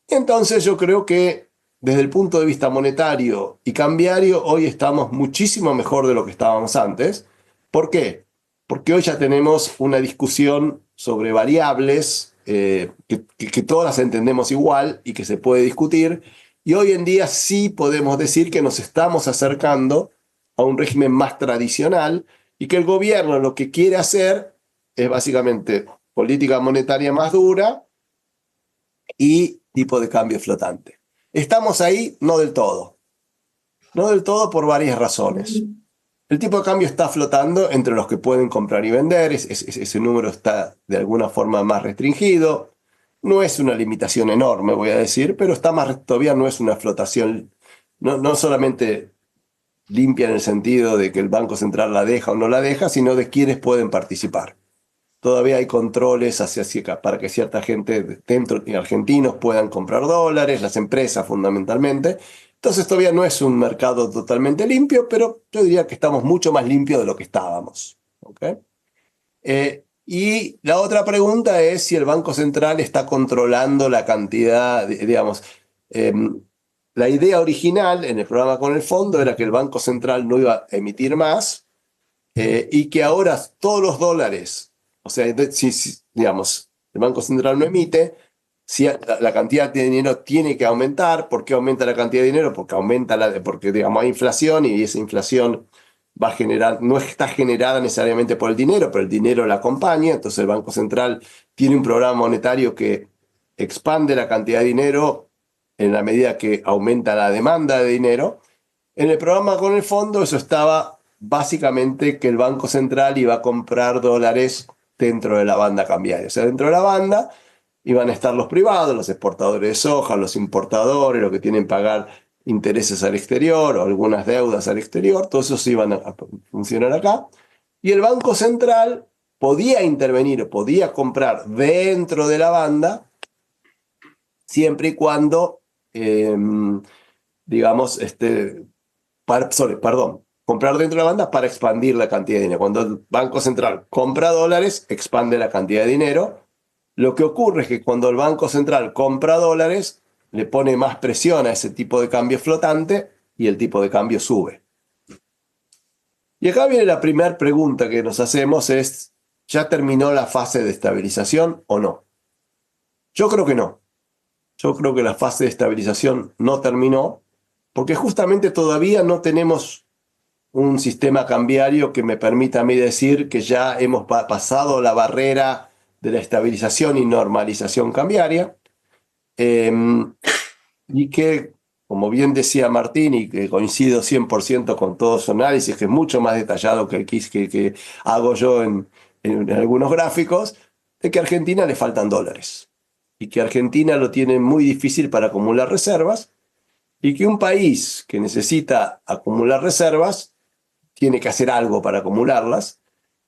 Entonces yo creo que desde el punto de vista monetario y cambiario, hoy estamos muchísimo mejor de lo que estábamos antes. ¿Por qué? Porque hoy ya tenemos una discusión sobre variables que todas las entendemos igual y que se puede discutir. Y hoy en día sí podemos decir que nos estamos acercando a un régimen más tradicional y que el gobierno lo que quiere hacer es básicamente política monetaria más dura y tipo de cambio flotante. Estamos ahí, no del todo. No del todo por varias razones. El tipo de cambio está flotando entre los que pueden comprar y vender, ese número está de alguna forma más restringido. No es una limitación enorme, voy a decir, pero todavía no es una flotación, no solamente limpia en el sentido de que el Banco Central la deja o no la deja, sino de quienes pueden participar. Todavía hay controles para que cierta gente dentro de argentinos puedan comprar dólares, las empresas fundamentalmente. Entonces todavía no es un mercado totalmente limpio, pero yo diría que estamos mucho más limpios de lo que estábamos. ¿Okay? Y la otra pregunta es si el Banco Central está controlando la cantidad, digamos, la idea original en el programa con el fondo era que el Banco Central no iba a emitir más y que ahora todos los dólares, o sea, si digamos, el Banco Central no emite, si la cantidad de dinero tiene que aumentar. ¿Por qué aumenta la cantidad de dinero? Porque digamos, hay inflación y esa inflación va a generar, no está generada necesariamente por el dinero, pero el dinero la acompaña. Entonces el Banco Central tiene un programa monetario que expande la cantidad de dinero en la medida que aumenta la demanda de dinero. En el programa con el fondo eso estaba básicamente que el Banco Central iba a comprar dólares dentro de la banda cambiaria. O sea, dentro de la banda iban a estar los privados, los exportadores de soja, los importadores, los que tienen que pagar intereses al exterior o algunas deudas al exterior, todos esos iban a funcionar acá. Y el Banco Central podía intervenir, podía comprar dentro de la banda, siempre y cuando, digamos, comprar dentro de la banda para expandir la cantidad de dinero. Cuando el Banco Central compra dólares, expande la cantidad de dinero. Lo que ocurre es que cuando el Banco Central compra dólares, le pone más presión a ese tipo de cambio flotante y el tipo de cambio sube. Y acá viene la primera pregunta que nos hacemos es, ¿ya terminó la fase de estabilización o no? Yo creo que no. Yo creo que la fase de estabilización no terminó porque justamente todavía no tenemos un sistema cambiario que me permita a mí decir que ya hemos pasado la barrera de la estabilización y normalización cambiaria, y que, como bien decía Martín, y que coincido 100% con todo su análisis, que es mucho más detallado que el que hago yo en algunos gráficos, de que a Argentina le faltan dólares, y que Argentina lo tiene muy difícil para acumular reservas, y que un país que necesita acumular reservas tiene que hacer algo para acumularlas.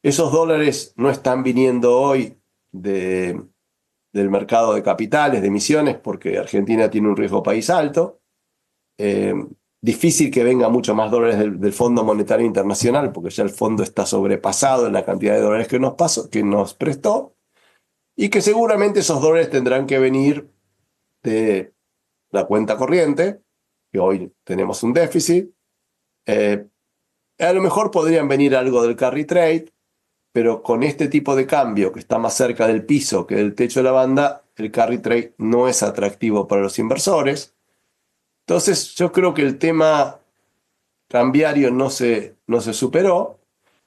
Esos dólares no están viniendo hoy del mercado de capitales, de emisiones, porque Argentina tiene un riesgo país alto. Difícil que venga mucho más dólares del Fondo Monetario Internacional, porque ya el fondo está sobrepasado en la cantidad de dólares que nos prestó, y que seguramente esos dólares tendrán que venir de la cuenta corriente, que hoy tenemos un déficit. A lo mejor podrían venir algo del carry trade, pero con este tipo de cambio que está más cerca del piso que del techo de la banda, el carry trade no es atractivo para los inversores. Entonces yo creo que el tema cambiario no se superó,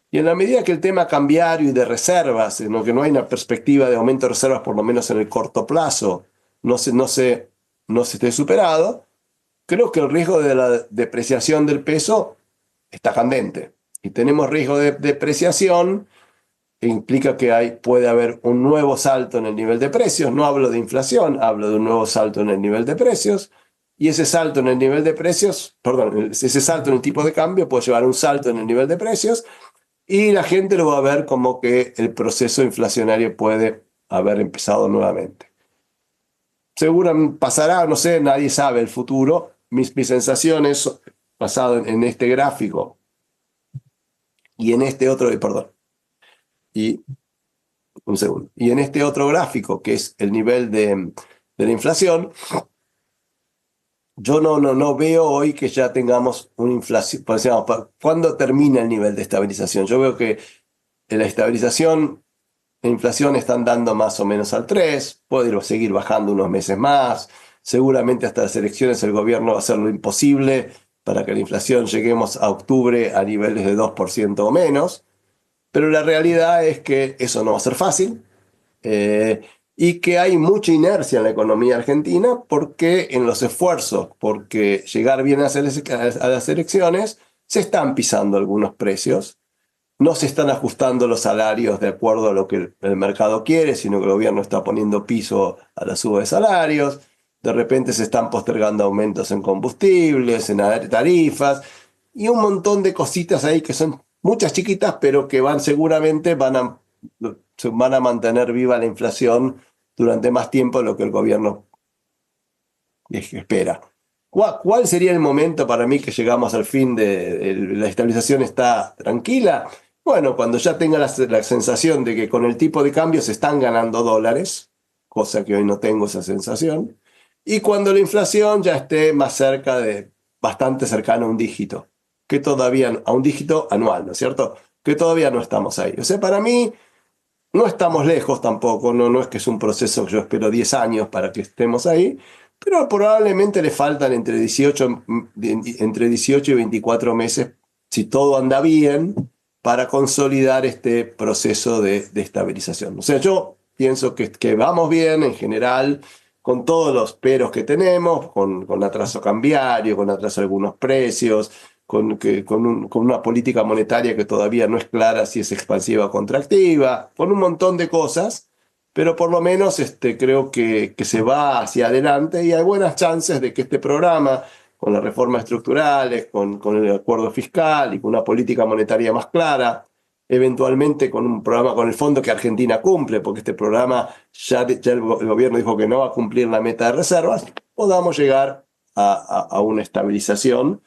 y en la medida que el tema cambiario y de reservas, en lo que no hay una perspectiva de aumento de reservas por lo menos en el corto plazo, no se esté superado, creo que el riesgo de la depreciación del peso está candente. Y tenemos riesgo de depreciación, que implica que puede haber un nuevo salto en el nivel de precios. No hablo de inflación, hablo de un nuevo salto en el nivel de precios. Y ese salto en el nivel de precios, ese salto en el tipo de cambio puede llevar a un salto en el nivel de precios, y la gente lo va a ver como que el proceso inflacionario puede haber empezado nuevamente. Seguramente pasará, no sé, nadie sabe el futuro. Mis sensaciones, basado en este gráfico y en este otro, y en este otro gráfico, que es el nivel de la inflación, yo no veo hoy que ya tengamos una inflación. ¿Cuándo termina el nivel de estabilización? Yo veo que la estabilización, la inflación están dando más o menos al 3, puede seguir bajando unos meses más, seguramente hasta las elecciones el gobierno va a hacer lo imposible para que la inflación lleguemos a octubre a niveles de 2% o menos, pero la realidad es que eso no va a ser fácil, y que hay mucha inercia en la economía argentina porque en los esfuerzos porque llegar bien a las elecciones se están pisando algunos precios, no se están ajustando los salarios de acuerdo a lo que el mercado quiere, sino que el gobierno está poniendo piso a la suba de salarios, de repente se están postergando aumentos en combustibles, en tarifas, y un montón de cositas ahí que son muchas chiquitas, pero que seguramente van a mantener viva la inflación durante más tiempo de lo que el gobierno espera. ¿Cuál sería el momento para mí que llegamos al fin de la estabilización está tranquila? Bueno, cuando ya tenga la sensación de que con el tipo de cambio se están ganando dólares, cosa que hoy no tengo esa sensación, y cuando la inflación ya esté bastante cercana a un dígito, a un dígito anual, ¿no es cierto? Que todavía no estamos ahí. O sea, para mí no estamos lejos tampoco, no es que es un proceso que yo espero 10 años para que estemos ahí, pero probablemente le faltan entre 18 y 24 meses, si todo anda bien, para consolidar este proceso de estabilización. O sea, yo pienso que vamos bien en general, con todos los peros que tenemos, con atraso cambiario, con atraso de algunos precios, con una política monetaria que todavía no es clara si es expansiva o contractiva, con un montón de cosas, pero por lo menos creo que se va hacia adelante y hay buenas chances de que este programa, con las reformas estructurales, con el acuerdo fiscal y con una política monetaria más clara, eventualmente con un programa, con el fondo que Argentina cumple, porque este programa ya el gobierno dijo que no va a cumplir la meta de reservas, podamos llegar a una estabilización,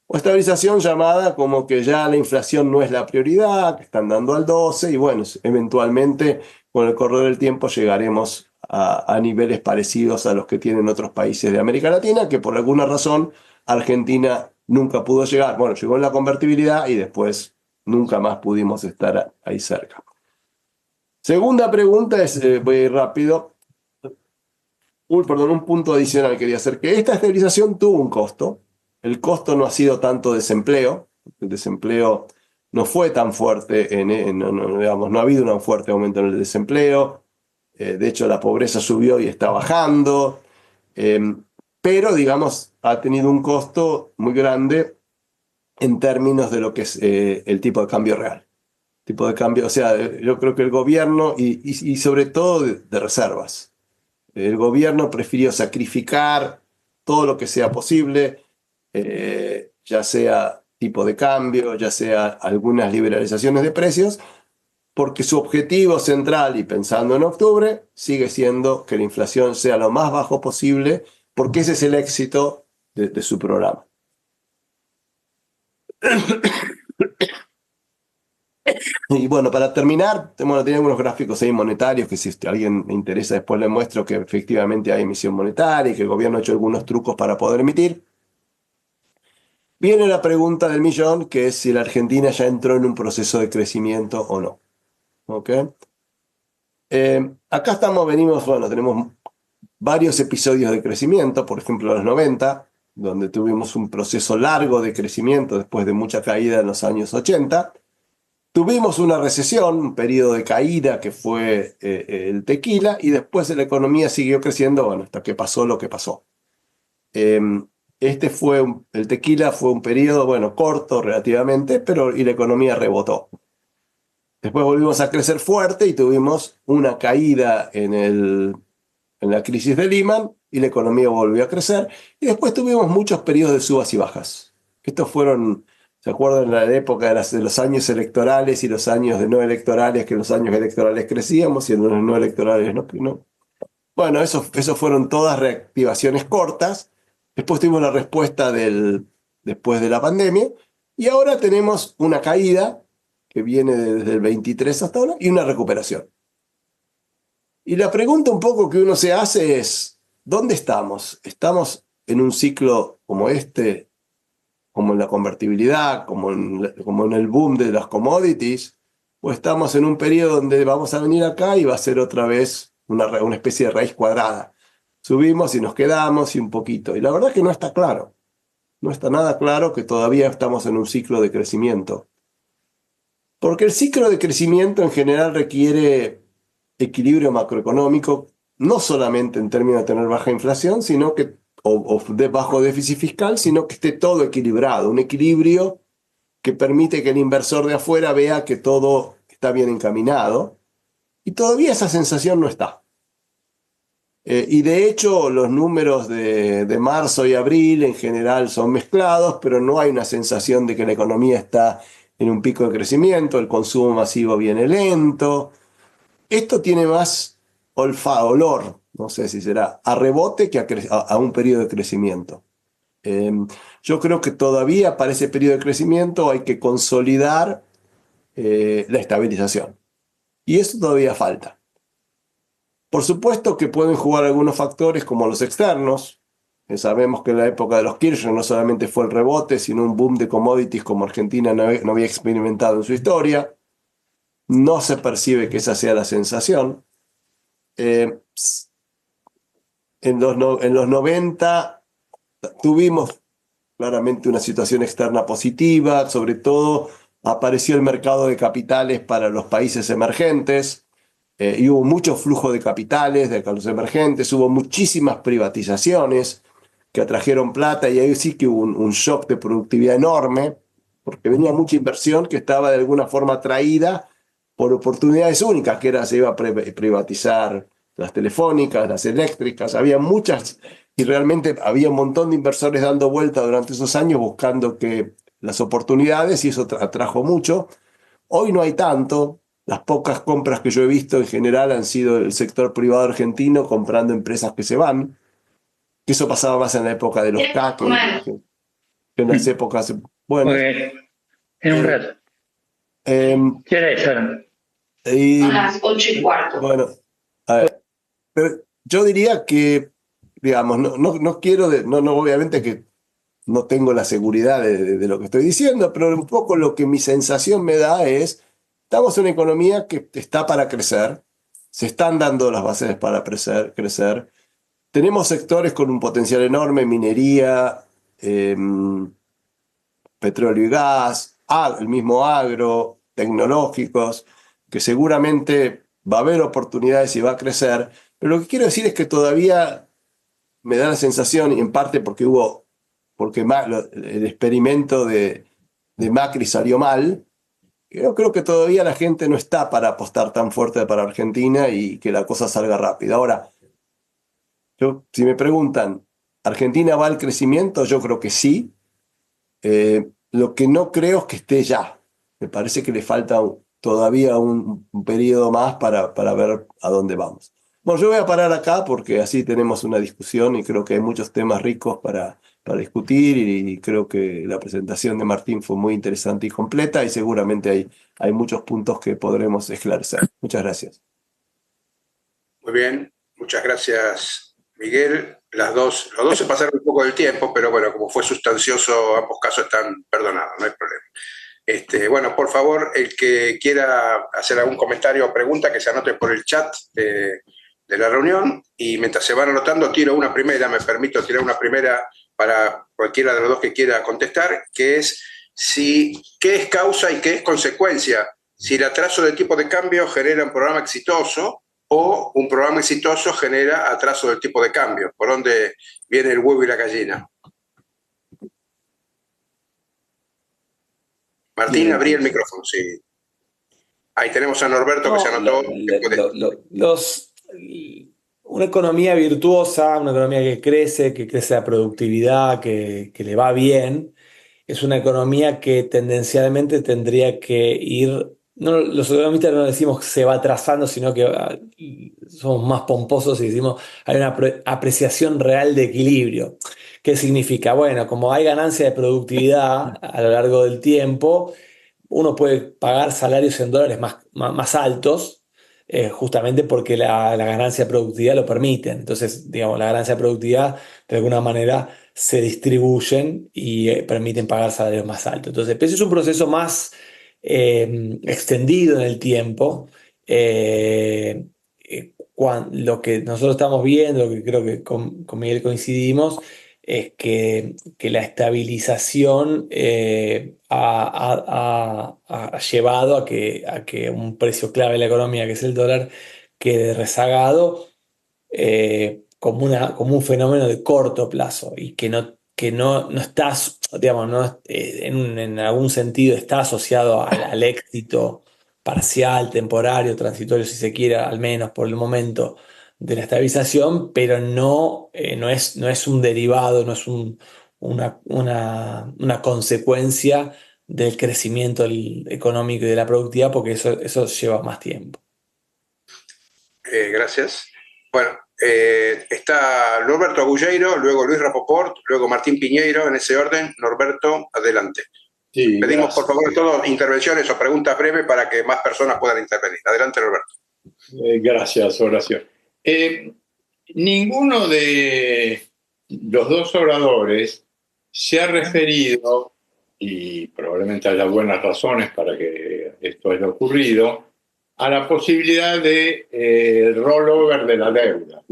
o estabilización llamada como que ya la inflación no es la prioridad, que están dando al 12, y bueno, eventualmente con el correr del tiempo llegaremos a niveles parecidos a los que tienen otros países de América Latina, que por alguna razón Argentina nunca pudo llegar. Bueno, llegó en la convertibilidad y después nunca más pudimos estar ahí cerca. Segunda pregunta es, voy a ir rápido. Un punto adicional quería hacer, que esta estabilización tuvo un costo. El costo no ha sido tanto desempleo. El desempleo no fue tan fuerte, digamos, no ha habido un fuerte aumento en el desempleo. De hecho, la pobreza subió y está bajando. Pero, digamos, ha tenido un costo muy grande en términos de lo que es el tipo de cambio real. Tipo de cambio, o sea, yo creo que el gobierno, y sobre todo de reservas, el gobierno prefirió sacrificar todo lo que sea posible, ya sea tipo de cambio, ya sea algunas liberalizaciones de precios, porque su objetivo central, y pensando en octubre, sigue siendo que la inflación sea lo más bajo posible, porque ese es el éxito de su programa. Y bueno, para terminar, tenía algunos gráficos ahí monetarios que si a alguien le interesa después le muestro que efectivamente hay emisión monetaria y que el gobierno ha hecho algunos trucos para poder emitir. Viene la pregunta del millón, que es si la Argentina ya entró en un proceso de crecimiento o no. ¿Ok? Acá tenemos varios episodios de crecimiento, por ejemplo los 90, donde tuvimos un proceso largo de crecimiento después de mucha caída en los años 80. Tuvimos una recesión, un periodo de caída que fue el tequila, y después la economía siguió creciendo, bueno, hasta que pasó lo que pasó. El tequila fue un periodo, bueno, corto relativamente, y la economía rebotó. Después volvimos a crecer fuerte y tuvimos una caída en la crisis de Lehman y la economía volvió a crecer. Y después tuvimos muchos periodos de subas y bajas. Estos fueron... ¿Se acuerdan en la época de los años electorales y los años de no electorales, que en los años electorales crecíamos y en los no electorales no? Bueno, eso fueron todas reactivaciones cortas. Después tuvimos la respuesta después de la pandemia. Y ahora tenemos una caída que viene desde el 23 hasta ahora y una recuperación. Y la pregunta un poco que uno se hace es, ¿dónde estamos? ¿Estamos en un ciclo como este, como en la convertibilidad, como en el boom de las commodities, o estamos en un periodo donde vamos a venir acá y va a ser otra vez una especie de raíz cuadrada? Subimos y nos quedamos y un poquito. Y la verdad es que no está claro. No está nada claro que todavía estamos en un ciclo de crecimiento. Porque el ciclo de crecimiento en general requiere equilibrio macroeconómico, no solamente en términos de tener baja inflación, sino que o de bajo déficit fiscal, sino que esté todo equilibrado, un equilibrio que permite que el inversor de afuera vea que todo está bien encaminado, y todavía esa sensación no está. Y de hecho los números de marzo y abril en general son mezclados, pero no hay una sensación de que la economía está en un pico de crecimiento, el consumo masivo viene lento. Esto tiene más olor, no sé si será, a rebote que a un periodo de crecimiento. Yo creo que todavía para ese periodo de crecimiento hay que consolidar la estabilización. Y eso todavía falta. Por supuesto que pueden jugar algunos factores como los externos. Sabemos que en la época de los Kirchner no solamente fue el rebote, sino un boom de commodities como Argentina no había experimentado en su historia. No se percibe que esa sea la sensación. En los 90 tuvimos claramente una situación externa positiva, sobre todo apareció el mercado de capitales para los países emergentes. y hubo mucho flujo de capitales de los emergentes, hubo muchísimas privatizaciones que atrajeron plata y ahí sí que hubo un shock de productividad enorme, porque venía mucha inversión que estaba de alguna forma atraída por oportunidades únicas, que era se iba a privatizar las telefónicas, las eléctricas, había muchas y realmente había un montón de inversores dando vuelta durante esos años buscando que las oportunidades y eso atrajo mucho. Hoy no hay tanto. Las pocas compras que yo he visto en general han sido el sector privado argentino comprando empresas que se van. Que eso pasaba más en la época de los CAC que en las épocas buenas. Porque en un rato. ¿Qué hora es ahora? A las 8:15. Bueno, a ver, pero yo diría que, digamos, no quiero, obviamente que no tengo la seguridad de lo que estoy diciendo, pero un poco lo que mi sensación me da es, estamos en una economía que está para crecer, se están dando las bases para crecer. Tenemos sectores con un potencial enorme, minería, petróleo y gas, el mismo agro, tecnológicos, que seguramente va a haber oportunidades y va a crecer, pero lo que quiero decir es que todavía me da la sensación, y en parte porque el experimento de Macri salió mal, yo creo que todavía la gente no está para apostar tan fuerte para Argentina y que la cosa salga rápida. Ahora, si me preguntan, ¿Argentina va al crecimiento? Yo creo que sí. Lo que no creo es que esté ya. Me parece que le falta todavía un periodo más para ver a dónde vamos. Bueno, yo voy a parar acá porque así tenemos una discusión y creo que hay muchos temas ricos para discutir y creo que la presentación de Martín fue muy interesante y completa y seguramente hay muchos puntos que podremos esclarecer. Muchas gracias. Muy bien, muchas gracias, Miguel. Los dos se pasaron un poco del tiempo, pero bueno, como fue sustancioso, ambos casos están perdonados, no hay problema. Bueno, por favor, el que quiera hacer algún comentario o pregunta, que se anote por el chat de la reunión, y mientras se van anotando, tiro una primera, me permito tirar una primera para cualquiera de los dos que quiera contestar, que es qué es causa y qué es consecuencia, si el atraso de tipo de cambio genera un programa exitoso o un programa exitoso genera atraso del tipo de cambio. ¿Por dónde viene el huevo y la gallina? Martín, Bien. abrí el micrófono, sí. Ahí tenemos a Norberto que se anotó. Una economía virtuosa, una economía que crece la productividad, que le va bien, es una economía que tendencialmente tendría que ir, los economistas no decimos que se va atrasando, sino que somos más pomposos y decimos hay una apreciación real de equilibrio. ¿Qué significa? Bueno, como hay ganancia de productividad a lo largo del tiempo, uno puede pagar salarios en dólares más altos, justamente porque la ganancia de productividad lo permite. Entonces, digamos, la ganancia de productividad de alguna manera se distribuyen y permiten pagar salarios más altos. Entonces, ese es un proceso más extendido en el tiempo. Lo que nosotros estamos viendo, lo que creo que con Miguel coincidimos, es que la estabilización ha llevado a que un precio clave de la economía, que es el dólar, quede rezagado como un fenómeno de corto plazo y que no está, digamos, en algún sentido está asociado al éxito parcial, temporario, transitorio, si se quiere, al menos por el momento, de la estabilización, pero no es un derivado, no es una consecuencia del crecimiento económico y de la productividad, porque eso lleva más tiempo. Gracias. Bueno, está Norberto Agulleiro, luego Luis Rapoport, luego Martín Piñeiro, en ese orden. Norberto, adelante. Sí, Pedimos, gracias. por favor, todos intervenciones o preguntas breves para que más personas puedan intervenir. Adelante, Norberto. Gracias, Horacio. Ninguno de los dos oradores se ha referido, y probablemente haya buenas razones para que esto haya ocurrido, a la posibilidad de rollover de la deuda.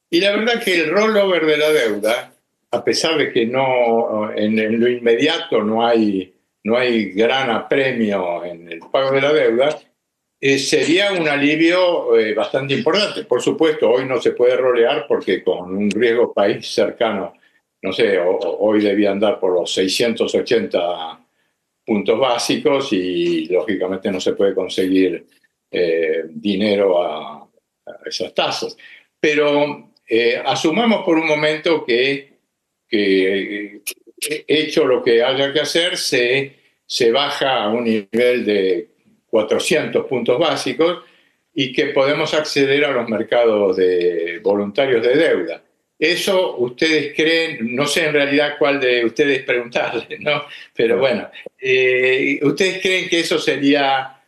Y la verdad que el rollover de la deuda, a pesar de que no en lo inmediato no hay gran apremio en el pago de la deuda, sería un alivio bastante importante. Por supuesto, hoy no se puede rolear porque con un riesgo país cercano, no sé, hoy debía andar por los 680 puntos básicos y lógicamente no se puede conseguir dinero a esas tasas. Pero asumamos por un momento que hecho lo que haya que hacer, se baja a un nivel de 400 puntos básicos y que podemos acceder a los mercados de voluntarios de deuda. Eso ustedes creen, no sé en realidad cuál de ustedes preguntarle, ¿no? Pero bueno, ¿ustedes creen que eso sería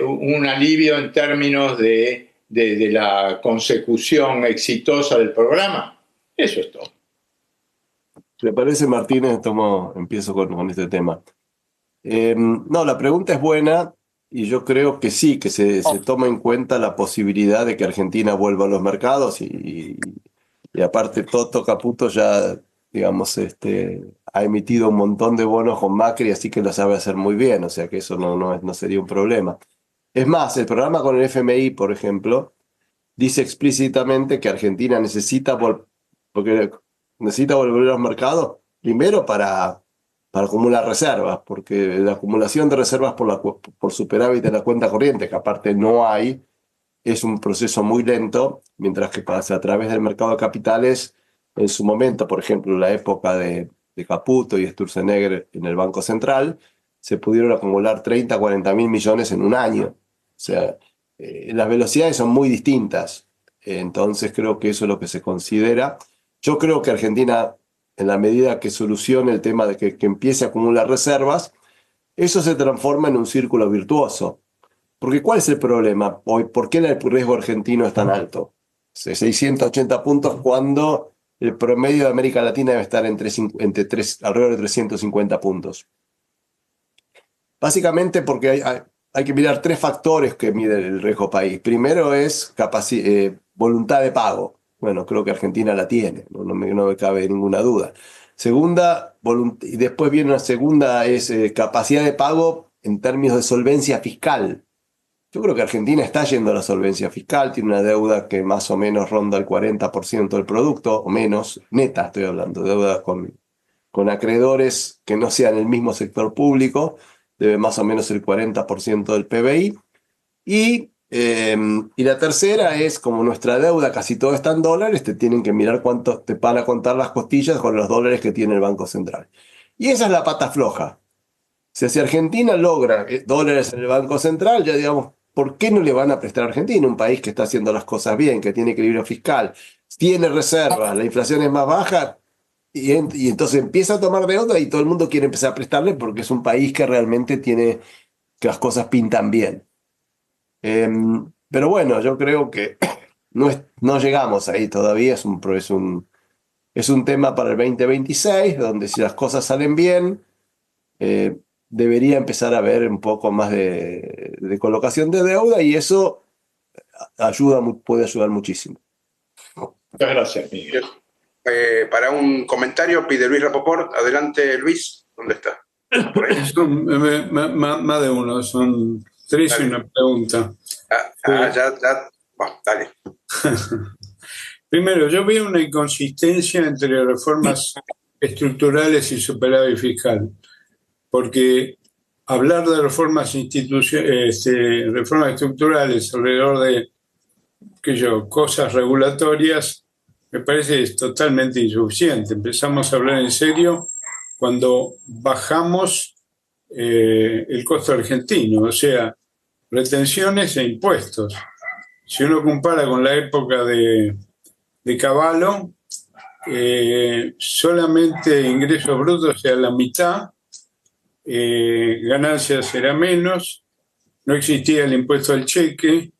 un alivio en términos de la consecución exitosa del programa? Eso es todo. ¿Le parece, Martínez? Empiezo con este tema. No, la pregunta es buena y yo creo que sí, que se toma en cuenta la posibilidad de que Argentina vuelva a los mercados y aparte Toto Caputo ya, digamos, ha emitido un montón de bonos con Macri, así que lo sabe hacer muy bien, o sea que eso no sería un problema. Es más, el programa con el FMI, por ejemplo, dice explícitamente que Argentina necesita volver a los mercados, primero para acumular reservas, porque la acumulación de reservas por superávit de la cuenta corriente, que aparte no hay, es un proceso muy lento, mientras que pasa a través del mercado de capitales, en su momento, por ejemplo, en la época de Caputo y Sturzenegger en el Banco Central, se pudieron acumular 30, 40 mil millones en un año. O sea, las velocidades son muy distintas. Entonces creo que eso es lo que se considera. Yo creo que Argentina, en la medida que solucione el tema de que empiece a acumular reservas, eso se transforma en un círculo virtuoso. Porque ¿cuál es el problema hoy? ¿Por qué el riesgo argentino es tan alto? 680 puntos cuando el promedio de América Latina debe estar alrededor de 350 puntos. Básicamente porque hay que mirar tres factores que miden el riesgo país. Primero es voluntad de pago. Bueno, creo que Argentina la tiene, no me cabe ninguna duda. Segunda, y después viene una segunda, es capacidad de pago en términos de solvencia fiscal. Yo creo que Argentina está yendo a la solvencia fiscal, tiene una deuda que más o menos ronda el 40% del producto, o menos, neta estoy hablando, deuda con acreedores que no sean el mismo sector público, debe más o menos el 40% del PBI. Y la tercera es, como nuestra deuda casi todo está en dólares, te tienen que mirar cuánto te van a contar las costillas con los dólares que tiene el Banco Central. Y esa es la pata floja. O sea, si Argentina logra dólares en el Banco Central, ya digamos, ¿por qué no le van a prestar a Argentina? Un país que está haciendo las cosas bien, que tiene equilibrio fiscal, tiene reservas, la inflación es más baja, y entonces empieza a tomar deuda y todo el mundo quiere empezar a prestarle porque es un país que realmente tiene, que las cosas pintan bien. Pero bueno, yo creo que no llegamos ahí todavía, es un tema para el 2026, donde si las cosas salen bien, debería empezar a haber un poco más de colocación de deuda y eso puede ayudar muchísimo. Muchas gracias, Miguel. Para un comentario pide Luis Rapoport. Adelante, Luis. ¿Dónde está? Son más de uno, son tres y una pregunta. Ya. Bueno, dale. Primero, yo veo una inconsistencia entre reformas estructurales y superávit fiscal, porque hablar de reformas estructurales alrededor de cosas regulatorias me parece es totalmente insuficiente. Empezamos a hablar en serio cuando bajamos el costo argentino, o sea, retenciones e impuestos. Si uno compara con la época de Cavallo, solamente ingresos brutos era la mitad, ganancias era menos, no existía el impuesto al cheque.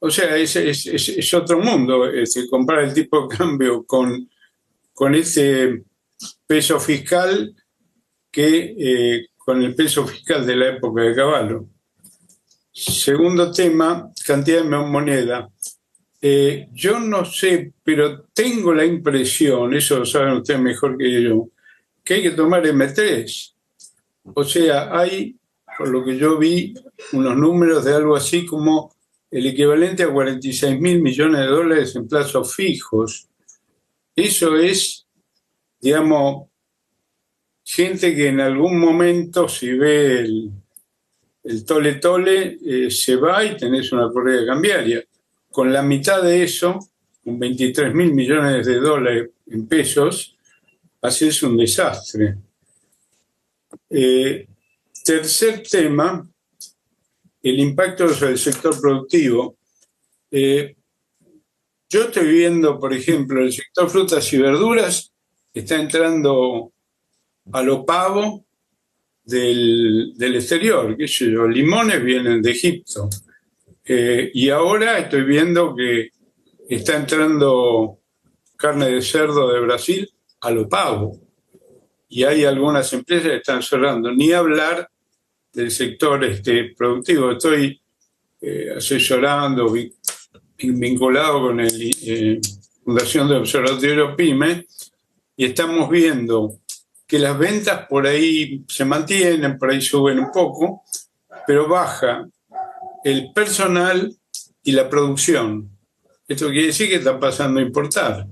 O sea, es otro mundo. Comparar el tipo de cambio con ese peso fiscal que con el peso fiscal de la época de Cavallo. Segundo tema, cantidad de moneda. Yo no sé, pero tengo la impresión, eso lo saben ustedes mejor que yo, que hay que tomar M3. O sea, hay por lo que yo vi, unos números de algo así como el equivalente a 46.000 millones de dólares en plazos fijos. Eso es, digamos, gente que en algún momento, si ve el tole, se va y tenés una corrida cambiaria. Con la mitad de eso, con 23.000 millones de dólares en pesos, haces un desastre. Tercer tema, el impacto sobre el sector productivo. Yo estoy viendo, por ejemplo, el sector frutas y verduras está entrando a lo pavo del exterior, qué sé yo, limones vienen de Egipto. Y ahora estoy viendo que está entrando carne de cerdo de Brasil a lo pavo. Y hay algunas empresas que están cerrando. Ni hablar del sector productivo. Estoy asesorando, vinculado con la Fundación de Observatorio PYME, y estamos viendo que las ventas por ahí se mantienen, por ahí suben un poco, pero baja el personal y la producción. Esto quiere decir que está pasando a importar.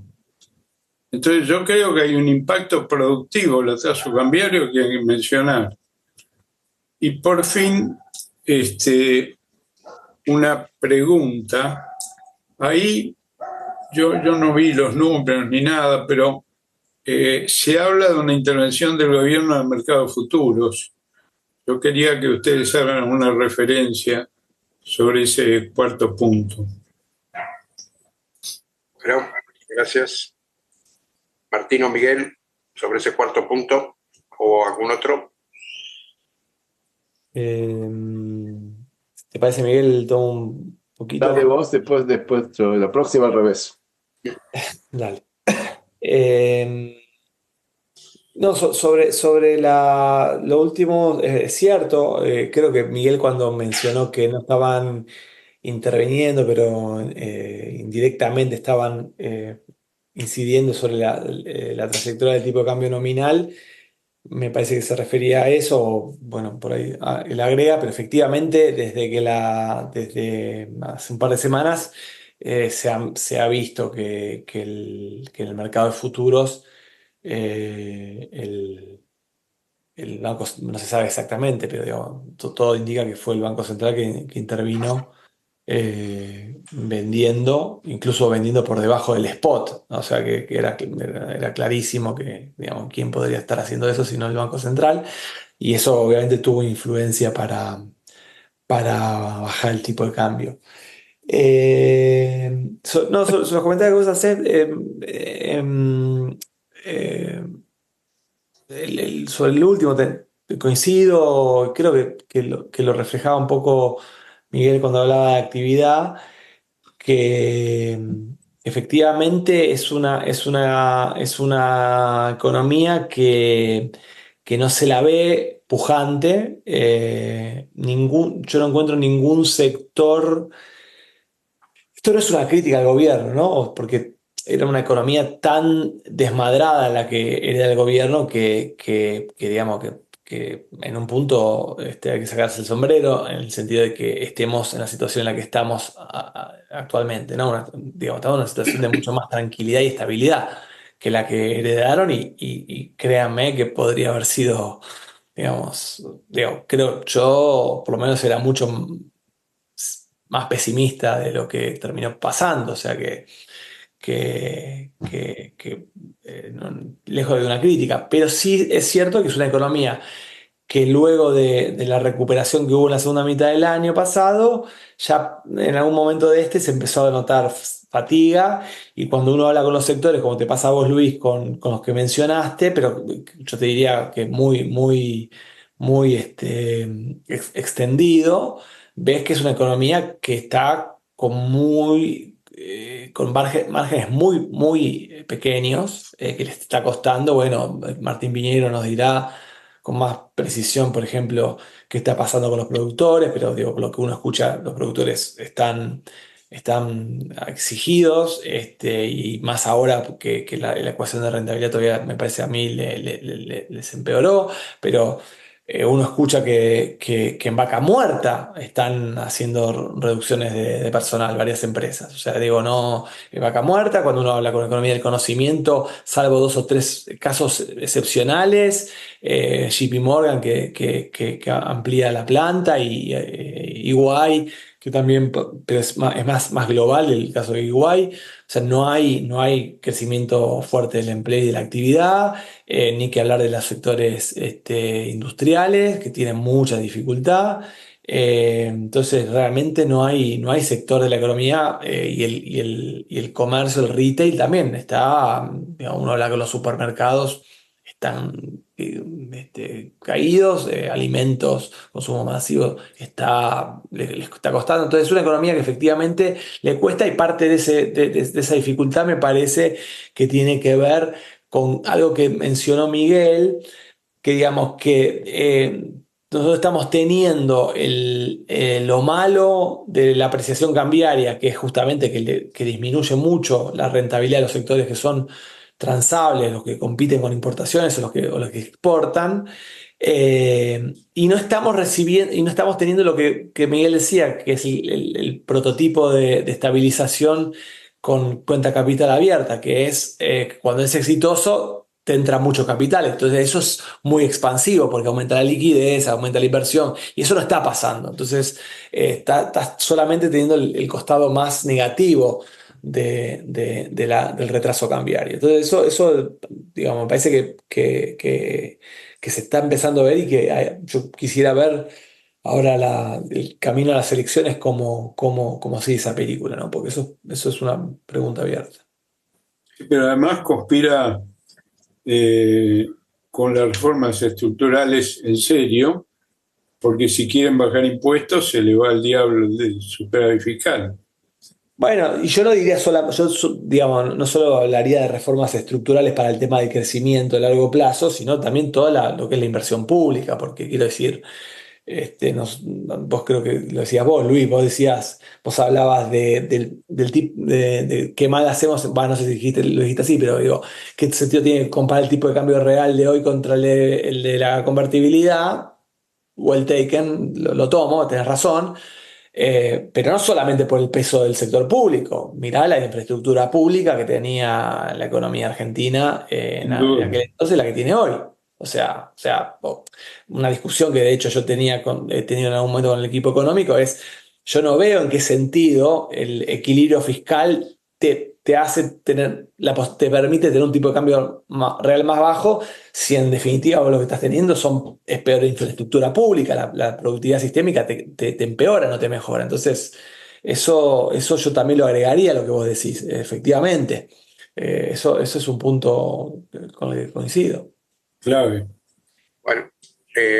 Entonces yo creo que hay un impacto productivo en el atraso cambiario que hay que mencionar. Y por fin, una pregunta. Ahí yo no vi los números ni nada, pero se habla de una intervención del gobierno en el mercado de futuros. Yo quería que ustedes hagan una referencia sobre ese cuarto punto. Bueno, gracias. Martín o Miguel, sobre ese cuarto punto, o algún otro. ¿Te parece, Miguel? Tomo un poquito. Dale vos, después la próxima al revés. Dale. No, sobre lo último, es cierto, creo que Miguel cuando mencionó que no estaban interviniendo, pero indirectamente estaban incidiendo sobre la trayectoria del tipo de cambio nominal, me parece que se refería a eso, o, bueno, por ahí él agrega, pero efectivamente desde hace un par de semanas se ha visto que en el mercado de futuros el banco, no se sabe exactamente, pero digamos, todo indica que fue el Banco Central que intervino incluso vendiendo por debajo del spot, ¿no? O sea que era clarísimo que, digamos, quién podría estar haciendo eso si no el Banco Central, y eso obviamente tuvo influencia para bajar el tipo de cambio. No, sobre los comentarios que vos hacés, sobre el último coincido, creo que lo reflejaba un poco Miguel cuando hablaba de actividad, que efectivamente es una economía que no se la ve pujante. Yo no encuentro ningún sector. Esto no es una crítica al gobierno, ¿no? Porque era una economía tan desmadrada la que era el gobierno que digamos que en un punto hay que sacarse el sombrero en el sentido de que estemos en la situación en la que estamos actualmente, ¿no? Digamos, estamos en una situación de mucho más tranquilidad y estabilidad que la que heredaron y créanme que podría haber sido, digamos, creo yo, por lo menos era mucho más pesimista de lo que terminó pasando, o sea lejos de una crítica, pero sí es cierto que es una economía que luego de la recuperación que hubo en la segunda mitad del año pasado, ya en algún momento de se empezó a notar fatiga, y cuando uno habla con los sectores, como te pasa a vos, Luis, con los que mencionaste, pero yo te diría que muy, muy, muy extendido, ves que es una economía que está con márgenes muy, muy pequeños, que les está costando. Bueno, Martín Piñeiro nos dirá con más precisión, por ejemplo, qué está pasando con los productores, pero digo, por lo que uno escucha, los productores están exigidos, y más ahora que la ecuación de rentabilidad todavía me parece a mí les empeoró, pero uno escucha que en Vaca Muerta están haciendo reducciones de personal, varias empresas. O sea, digo, no, en Vaca Muerta, cuando uno habla con economía del conocimiento, salvo 2 o 3 casos excepcionales, JP Morgan que amplía la planta y EY, que también, pero es más global el caso de EY. O sea, no hay crecimiento fuerte del empleo y de la actividad, ni que hablar de los sectores industriales que tienen mucha dificultad. Entonces, realmente no hay sector de la economía, y el comercio, el retail también está, digamos, uno habla con los supermercados, están caídos, alimentos, consumo masivo, les está costando. Entonces, es una economía que efectivamente le cuesta, y parte de esa dificultad me parece que tiene que ver con algo que mencionó Miguel, que digamos que nosotros estamos teniendo lo malo de la apreciación cambiaria, que es justamente que disminuye mucho la rentabilidad de los sectores que son transables, los que compiten con importaciones o los que exportan. Y no estamos recibiendo y no estamos teniendo lo que Miguel decía, que es el prototipo de estabilización con cuenta capital abierta, que es cuando es exitoso te entra mucho capital. Entonces eso es muy expansivo porque aumenta la liquidez, aumenta la inversión, y eso no está pasando. Entonces estás solamente teniendo el costado más negativo del retraso cambiario. Entonces eso digamos, me parece que se está empezando a ver, y que yo quisiera ver ahora el camino a las elecciones, cómo sigue esa película, ¿no? Porque eso es una pregunta abierta. Pero además conspira con las reformas estructurales en serio, porque si quieren bajar impuestos se le va al diablo el superávit fiscal. Bueno, y yo no diría digamos, no solo hablaría de reformas estructurales para el tema del crecimiento a largo plazo, sino también toda lo que es la inversión pública, porque quiero decir, vos creo que lo decías vos, Luis, vos hablabas del tipo de qué mal hacemos, no sé si lo dijiste así, pero digo, ¿qué sentido tiene comparar el tipo de cambio real de hoy contra el de la convertibilidad? Well taken, lo tomo, tenés razón. Pero no solamente por el peso del sector público. Mirá la infraestructura pública que tenía la economía argentina en aquel entonces, la que tiene hoy. O sea, una discusión que de hecho yo he tenido en algún momento con el equipo económico es: yo no veo en qué sentido el equilibrio fiscal te hace te permite tener un tipo de cambio real más bajo, si en definitiva vos lo que estás teniendo es peor infraestructura pública, la productividad sistémica te empeora, no te mejora. Entonces, eso yo también lo agregaría a lo que vos decís, efectivamente. Eso es un punto con el que coincido. Clave. Bueno,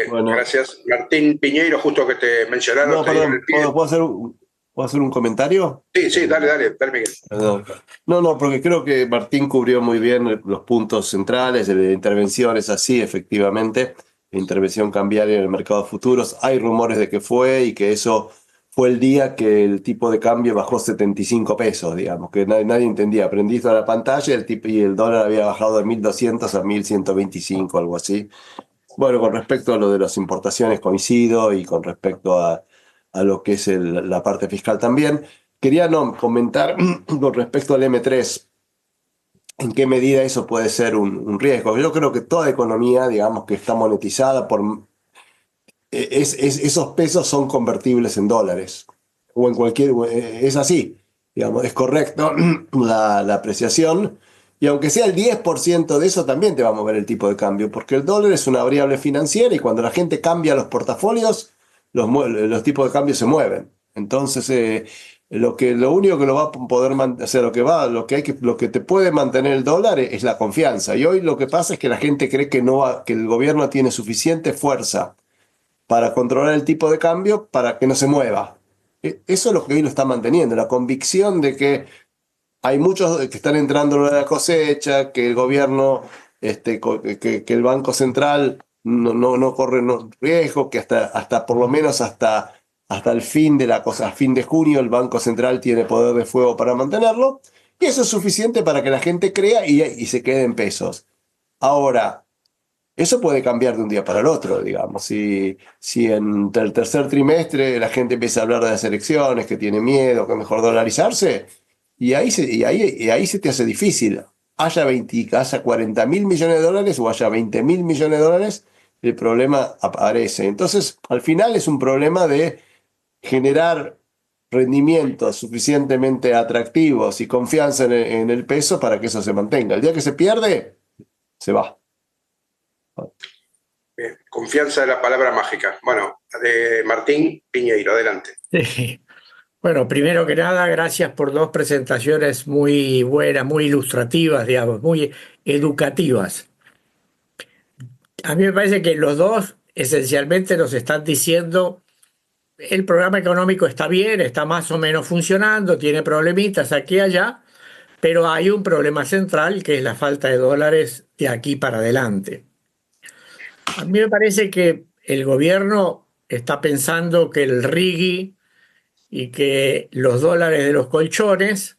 Bueno. gracias. Martín Piñeiro, justo que te mencionaron. No, perdón, ¿puedo hacer un comentario? Sí, dale, Miguel. Perdón. No, porque creo que Martín cubrió muy bien los puntos centrales de intervenciones, así, efectivamente, intervención cambiaria en el mercado de futuros. Hay rumores de que fue, y que eso fue el día que el tipo de cambio bajó 75 pesos, digamos, que nadie entendía. Prendiste a la pantalla y el dólar había bajado de 1.200 a 1.125, algo así. Bueno, con respecto a lo de las importaciones coincido, y con respecto a lo que es la parte fiscal también. Quería comentar con respecto al M3, en qué medida eso puede ser un riesgo. Yo creo que toda economía, digamos, que está monetizada esos pesos son convertibles en dólares, o en es así, digamos, es correcto la apreciación. Y aunque sea el 10% de eso, también te va a mover el tipo de cambio, porque el dólar es una variable financiera, y cuando la gente cambia los portafolios, los tipos de cambio se mueven. Entonces, lo único que lo va a poder mantener, o sea, lo que te puede mantener el dólar es la confianza. Y hoy lo que pasa es que la gente cree que el gobierno tiene suficiente fuerza para controlar el tipo de cambio para que no se mueva. Eso es lo que hoy lo está manteniendo, la convicción de que hay muchos que están entrando a la cosecha, que el gobierno, que el Banco Central no corre riesgo, que hasta por lo menos hasta el fin de la cosa, a fin de junio, el Banco Central tiene poder de fuego para mantenerlo, y eso es suficiente para que la gente crea y se quede en pesos. Ahora, Eso puede cambiar de un día para el otro, digamos. Si en el tercer trimestre la gente empieza a hablar de las elecciones, que tiene miedo, que es mejor dolarizarse, y ahí se te hace difícil. Haya 40 mil millones de dólares o haya 20 mil millones de dólares, el problema aparece. Entonces, al final es un problema de generar rendimientos suficientemente atractivos y confianza en el peso para que eso se mantenga. El día que se pierde, se va. Bien, confianza es la palabra mágica. Bueno, Martín Piñeiro, adelante. Sí. Bueno, primero que nada, gracias por dos presentaciones muy buenas, muy ilustrativas, digamos, muy educativas. A mí me parece que los dos esencialmente nos están diciendo el programa económico está bien, está más o menos funcionando, tiene problemitas aquí y allá, pero hay un problema central que es la falta de dólares de aquí para adelante. A mí me parece que el gobierno está pensando que el RIGI y que los dólares de los colchones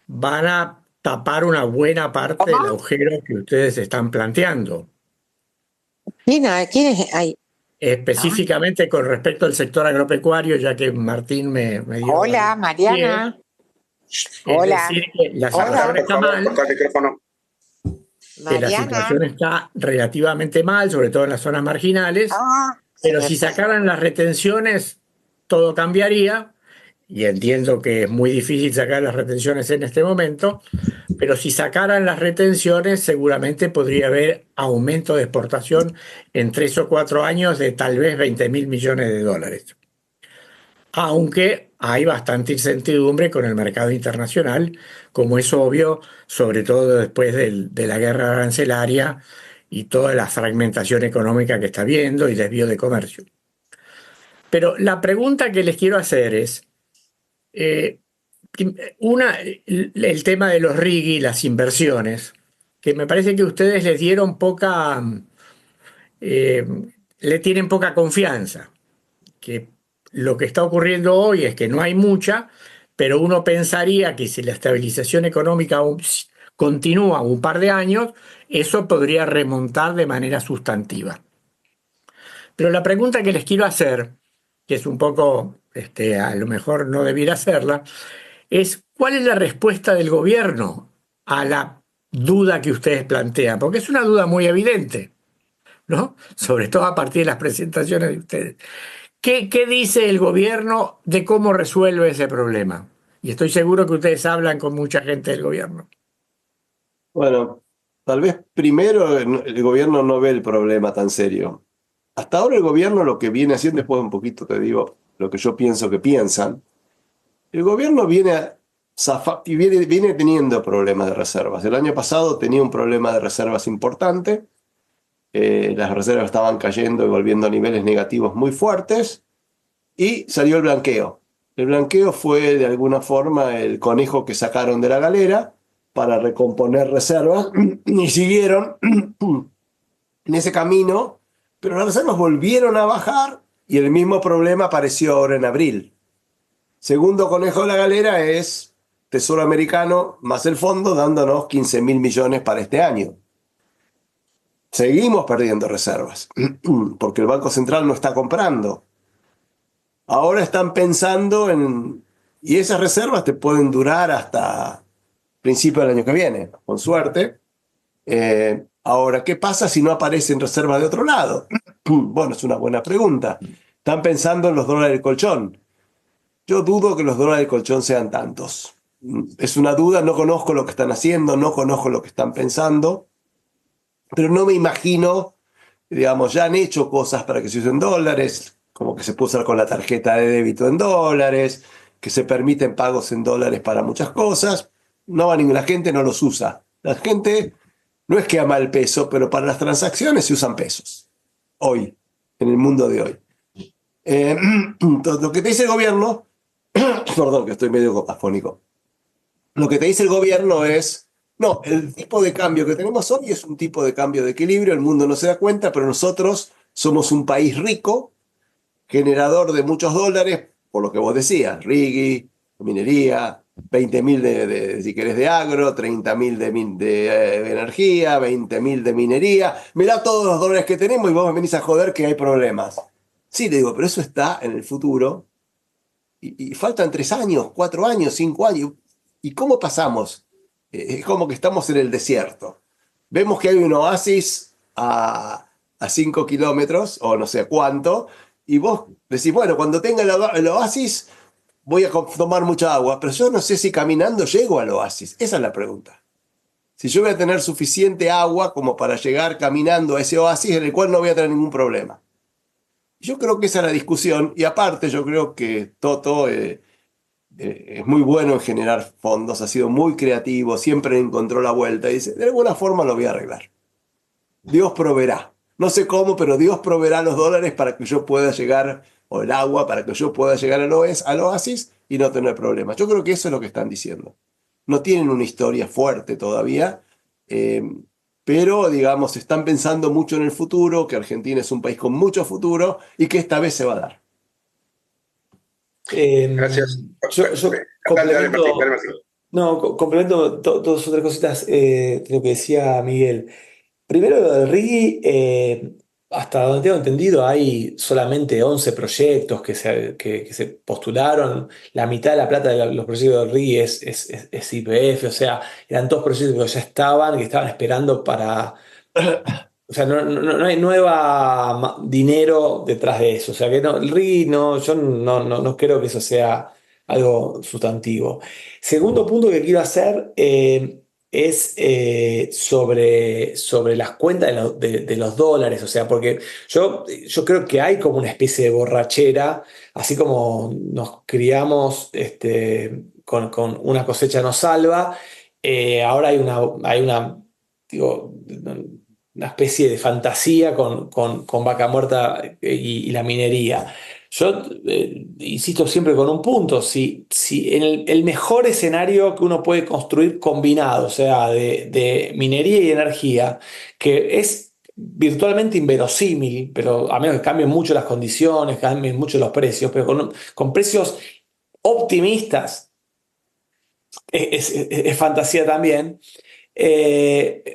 van a tapar una buena parte del agujero que ustedes están planteando. ¿Quién es ahí? Específicamente con respecto al sector agropecuario, ya que Martín me dio... Hola, Mariana. Hola. Es decir, que la situación está mal. Que la situación está relativamente mal, sobre todo en las zonas marginales, pero si sacaran las retenciones, todo cambiaría, y entiendo que es muy difícil sacar las retenciones en este momento, pero si sacaran las retenciones, seguramente podría haber aumento de exportación en 3 o 4 años de tal vez 20 mil millones de dólares. Aunque hay bastante incertidumbre con el mercado internacional, como es obvio, sobre todo después de la guerra arancelaria y toda la fragmentación económica que está habiendo y desvío de comercio. Pero la pregunta que les quiero hacer es, el tema de los RIGI, las inversiones, que me parece que ustedes le tienen poca confianza, que lo que está ocurriendo hoy es que no hay mucha, pero uno pensaría que si la estabilización económica continúa un par de años, eso podría remontar de manera sustantiva. Pero la pregunta que les quiero hacer, que es un poco, a lo mejor no debiera hacerla, es ¿cuál es la respuesta del gobierno a la duda que ustedes plantean? Porque es una duda muy evidente, ¿no? Sobre todo a partir de las presentaciones de ustedes. ¿Qué dice el gobierno de cómo resuelve ese problema? Y estoy seguro que ustedes hablan con mucha gente del gobierno. Bueno, tal vez primero el gobierno no ve el problema tan serio. Hasta ahora el gobierno lo que viene haciendo, después un poquito te digo lo que yo pienso que piensan, el gobierno viene teniendo problemas de reservas. El año pasado tenía un problema de reservas importante. Las reservas estaban cayendo y volviendo a niveles negativos muy fuertes, y salió el blanqueo. El blanqueo fue de alguna forma el conejo que sacaron de la galera para recomponer reservas y siguieron en ese camino, pero las reservas volvieron a bajar y el mismo problema apareció ahora en abril. Segundo conejo de la galera es Tesoro Americano más el fondo dándonos 15 mil millones para este año. Seguimos perdiendo reservas, porque el Banco Central no está comprando. Ahora están pensando y esas reservas te pueden durar hasta principio del año que viene, con suerte. Ahora, ¿qué pasa si no aparecen reservas de otro lado? Bueno, es una buena pregunta. Están pensando en los dólares del colchón. Yo dudo que los dólares del colchón sean tantos. Es una duda, no conozco lo que están haciendo, no conozco lo que están pensando. Pero no me imagino, digamos, ya han hecho cosas para que se usen dólares, como que se puede usar con la tarjeta de débito en dólares, que se permiten pagos en dólares para muchas cosas. La gente no los usa. La gente no es que ama el peso, pero para las transacciones se usan pesos. Hoy, en el mundo de hoy. Entonces, lo que te dice el gobierno, perdón, que estoy medio afónico. Lo que te dice el gobierno es, no, el tipo de cambio que tenemos hoy es un tipo de cambio de equilibrio, el mundo no se da cuenta, pero nosotros somos un país rico, generador de muchos dólares, por lo que vos decías, RIGI, minería, 20.000 si querés, de agro, 30.000 de energía, 20.000 de minería. Mirá todos los dólares que tenemos y vos me venís a joder que hay problemas. Sí, le digo, pero eso está en el futuro y faltan 3 años, 4 años, 5 años. ¿Y cómo pasamos? Es como que estamos en el desierto. Vemos que hay un oasis a 5 kilómetros, o no sé cuánto, y vos decís, bueno, cuando tenga el oasis voy a tomar mucha agua, pero yo no sé si caminando llego al oasis. Esa es la pregunta. Si yo voy a tener suficiente agua como para llegar caminando a ese oasis en el cual no voy a tener ningún problema. Yo creo que esa es la discusión, y aparte yo creo que Toto es muy bueno en generar fondos, ha sido muy creativo, siempre encontró la vuelta y dice, de alguna forma lo voy a arreglar. Dios proveerá. No sé cómo, pero Dios proveerá los dólares para que yo pueda llegar, o el agua, para que yo pueda llegar al oasis y no tener problemas. Yo creo que eso es lo que están diciendo. No tienen una historia fuerte todavía, pero, digamos, están pensando mucho en el futuro, que Argentina es un país con mucho futuro y que esta vez se va a dar. Gracias. Yo Dale, complemento, Martín. complemento dos o tres cositas de lo que decía Miguel. Primero, lo del RIGI, hasta donde tengo entendido, hay solamente 11 proyectos que se postularon. La mitad de la plata de los proyectos del RIGI es YPF, o sea, eran todos proyectos que ya estaban, que estaban esperando para. O sea, no hay nueva dinero detrás de eso. O sea, que no, el RIGI, no, yo no creo que eso sea algo sustantivo. Segundo punto que quiero hacer es sobre las cuentas de los dólares. O sea, porque yo creo que hay como una especie de borrachera, así como nos criamos con una cosecha nos salva, ahora hay una, digo, una especie de fantasía con Vaca Muerta y la minería. Yo insisto siempre con un punto, si en el mejor escenario que uno puede construir combinado, o sea, de minería y energía, que es virtualmente inverosímil, pero a menos que cambien mucho las condiciones, cambien mucho los precios, pero con precios optimistas, es fantasía también.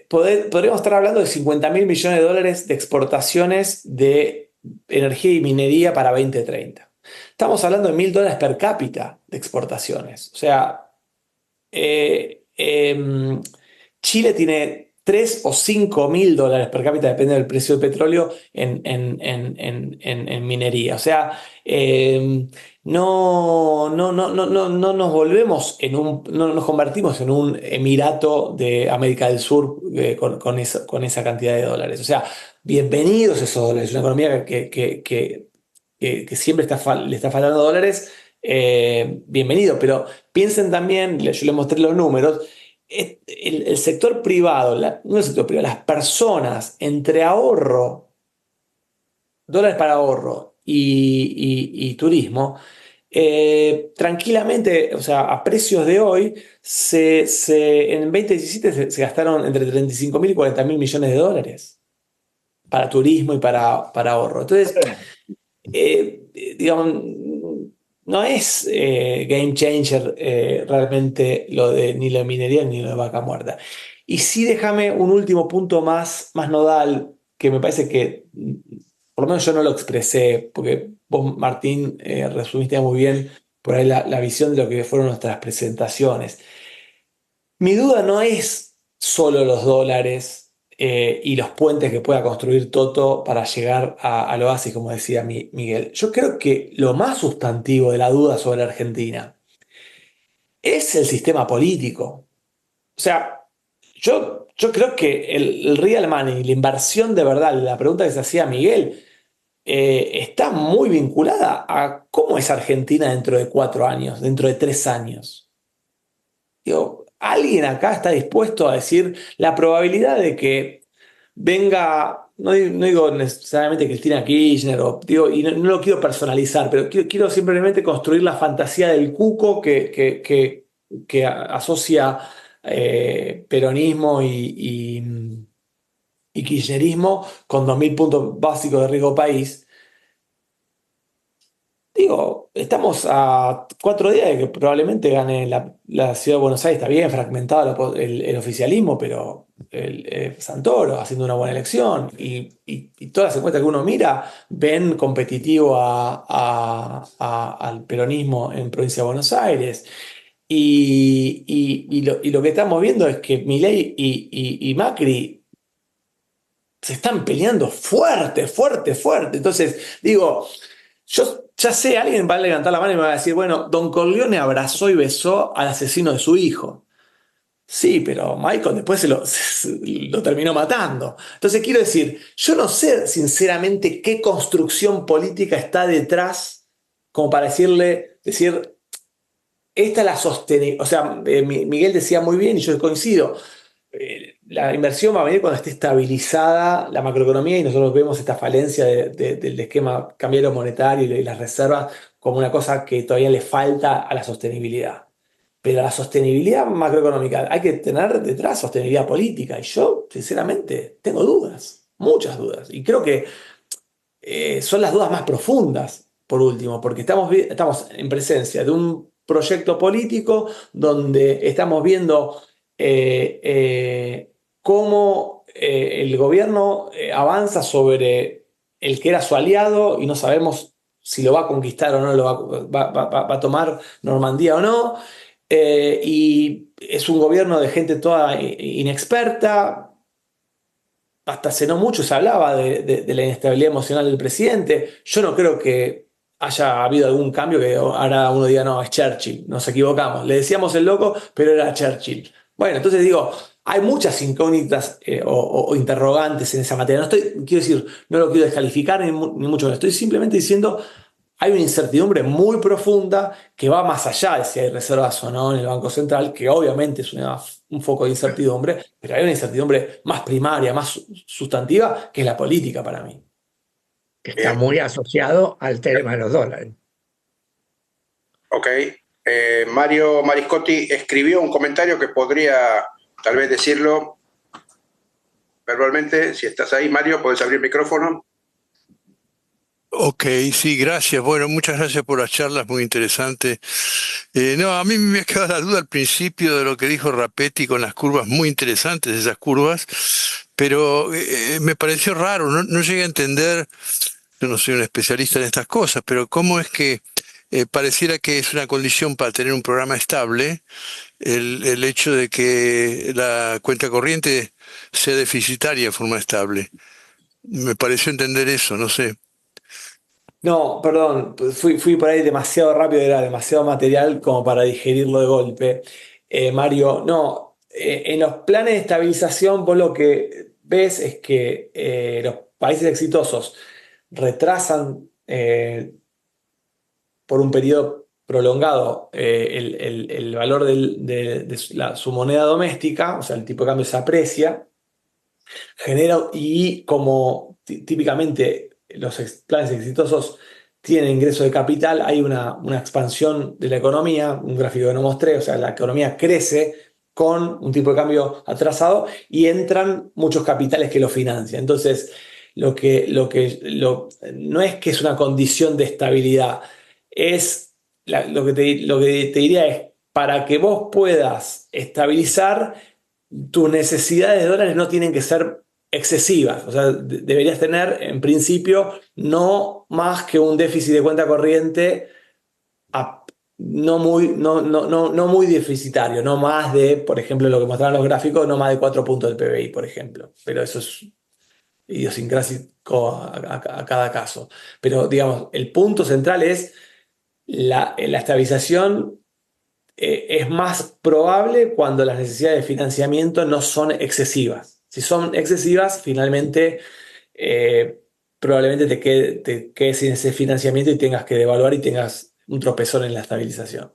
Podríamos estar hablando de 50.000 millones de dólares de exportaciones de energía y minería para 2030. Estamos hablando de $1.000 per cápita de exportaciones. O sea, Chile tiene 3 o 5.000 dólares per cápita, depende del precio del petróleo, en minería. O sea, no nos volvemos no nos convertimos en un emirato de América del Sur con esa cantidad de dólares. O sea, bienvenidos esos dólares. Una economía que siempre le está faltando dólares, bienvenido. Pero piensen también, yo les mostré los números, el sector privado, no el sector privado, las personas entre ahorro, dólares para ahorro y turismo, tranquilamente, o sea, a precios de hoy, en 2017 se gastaron entre 35.000 y 40.000 millones de dólares para turismo y para ahorro. Entonces, digamos, no es game changer realmente ni lo de minería ni lo de Vaca Muerta. Y sí, déjame un último punto más nodal, que me parece que por lo menos yo no lo expresé, porque vos, Martín, resumiste muy bien por ahí la visión de lo que fueron nuestras presentaciones. Mi duda no es solo los dólares y los puentes que pueda construir Toto para llegar al oasis, como decía Miguel. Yo creo que lo más sustantivo de la duda sobre Argentina es el sistema político. O sea, yo creo que el real money, la inversión de verdad, la pregunta que se hacía Miguel, está muy vinculada a cómo es Argentina dentro de 4 años, dentro de 3 años. Digo, ¿alguien acá está dispuesto a decir la probabilidad de que venga, no digo necesariamente Cristina Kirchner, y no lo quiero personalizar, pero quiero simplemente construir la fantasía del cuco que asocia peronismo y kirchnerismo con 2.000 puntos básicos de riesgo país? Digo, estamos a 4 días de que probablemente gane la Ciudad de Buenos Aires. Está bien fragmentado el oficialismo, pero Santoro haciendo una buena elección y todas las encuestas que uno mira ven competitivo al peronismo en provincia de Buenos Aires. Y lo que estamos viendo es que Milei y Macri se están peleando fuerte, fuerte, fuerte. Entonces, digo, yo ya sé, alguien va a levantar la mano y me va a decir, bueno, Don Corleone abrazó y besó al asesino de su hijo. Sí, pero Michael después lo terminó matando. Entonces quiero decir, yo no sé sinceramente qué construcción política está detrás como para decir, esta es la sostenibilidad. O sea, Miguel decía muy bien y yo coincido. La inversión va a venir cuando esté estabilizada la macroeconomía y nosotros vemos esta falencia del esquema cambiario monetario y las reservas como una cosa que todavía le falta a la sostenibilidad. Pero a la sostenibilidad macroeconómica hay que tener detrás sostenibilidad política y yo, sinceramente, tengo dudas, muchas dudas. Y creo que son las dudas más profundas, por último, porque estamos en presencia de un proyecto político donde estamos viendo cómo el gobierno avanza sobre el que era su aliado y no sabemos si lo va a conquistar o no, va a tomar Normandía o no. Y es un gobierno de gente toda inexperta. Hasta hace no mucho se hablaba de la inestabilidad emocional del presidente. Yo no creo que haya habido algún cambio que ahora uno diga, no, es Churchill, nos equivocamos. Le decíamos el loco, pero era Churchill. Bueno, entonces digo, hay muchas incógnitas o interrogantes en esa materia. Quiero decir, no lo quiero descalificar ni mucho menos. Estoy simplemente diciendo, hay una incertidumbre muy profunda que va más allá de si hay reservas o no en el Banco Central, que obviamente es un foco de incertidumbre, pero hay una incertidumbre más primaria, más sustantiva, que es la política para mí. Está muy asociado al tema de los dólares. Ok. Mario Mariscotti escribió un comentario que podría tal vez decirlo verbalmente. Si estás ahí, Mario, puedes abrir el micrófono. Ok, sí, gracias. Bueno, muchas gracias por las charlas, muy interesantes. No, a mí me ha quedado la duda al principio de lo que dijo Rapetti con las curvas, muy interesantes esas curvas, pero me pareció raro, no llegué a entender, yo no soy un especialista en estas cosas, pero cómo es que pareciera que es una condición para tener un programa estable el hecho de que la cuenta corriente sea deficitaria de forma estable. Me pareció entender eso, no sé. No, perdón, fui por ahí demasiado rápido, era demasiado material como para digerirlo de golpe. Mario, no, en los planes de estabilización vos lo que ves es que los países exitosos retrasan por un periodo prolongado el valor de su moneda doméstica, o sea, el tipo de cambio se aprecia, y como típicamente los planes exitosos tienen ingreso de capital, hay una expansión de la economía, un gráfico que no mostré, o sea, la economía crece con un tipo de cambio atrasado y entran muchos capitales que lo financian. Entonces, no es que es una condición de estabilidad, lo que te diría es, para que vos puedas estabilizar, tus necesidades de dólares no tienen que ser excesivas. O sea, deberías tener, en principio, no más que un déficit de cuenta corriente no muy deficitario, no más de, por ejemplo, lo que mostraban los gráficos, no más de 4 puntos del PBI, por ejemplo. Pero eso es idiosincrásico a cada caso. Pero, digamos, el punto central es la estabilización. Es más probable cuando las necesidades de financiamiento no son excesivas. Si son excesivas, finalmente probablemente te quedes sin ese financiamiento y tengas que devaluar y tengas un tropezón en la estabilización.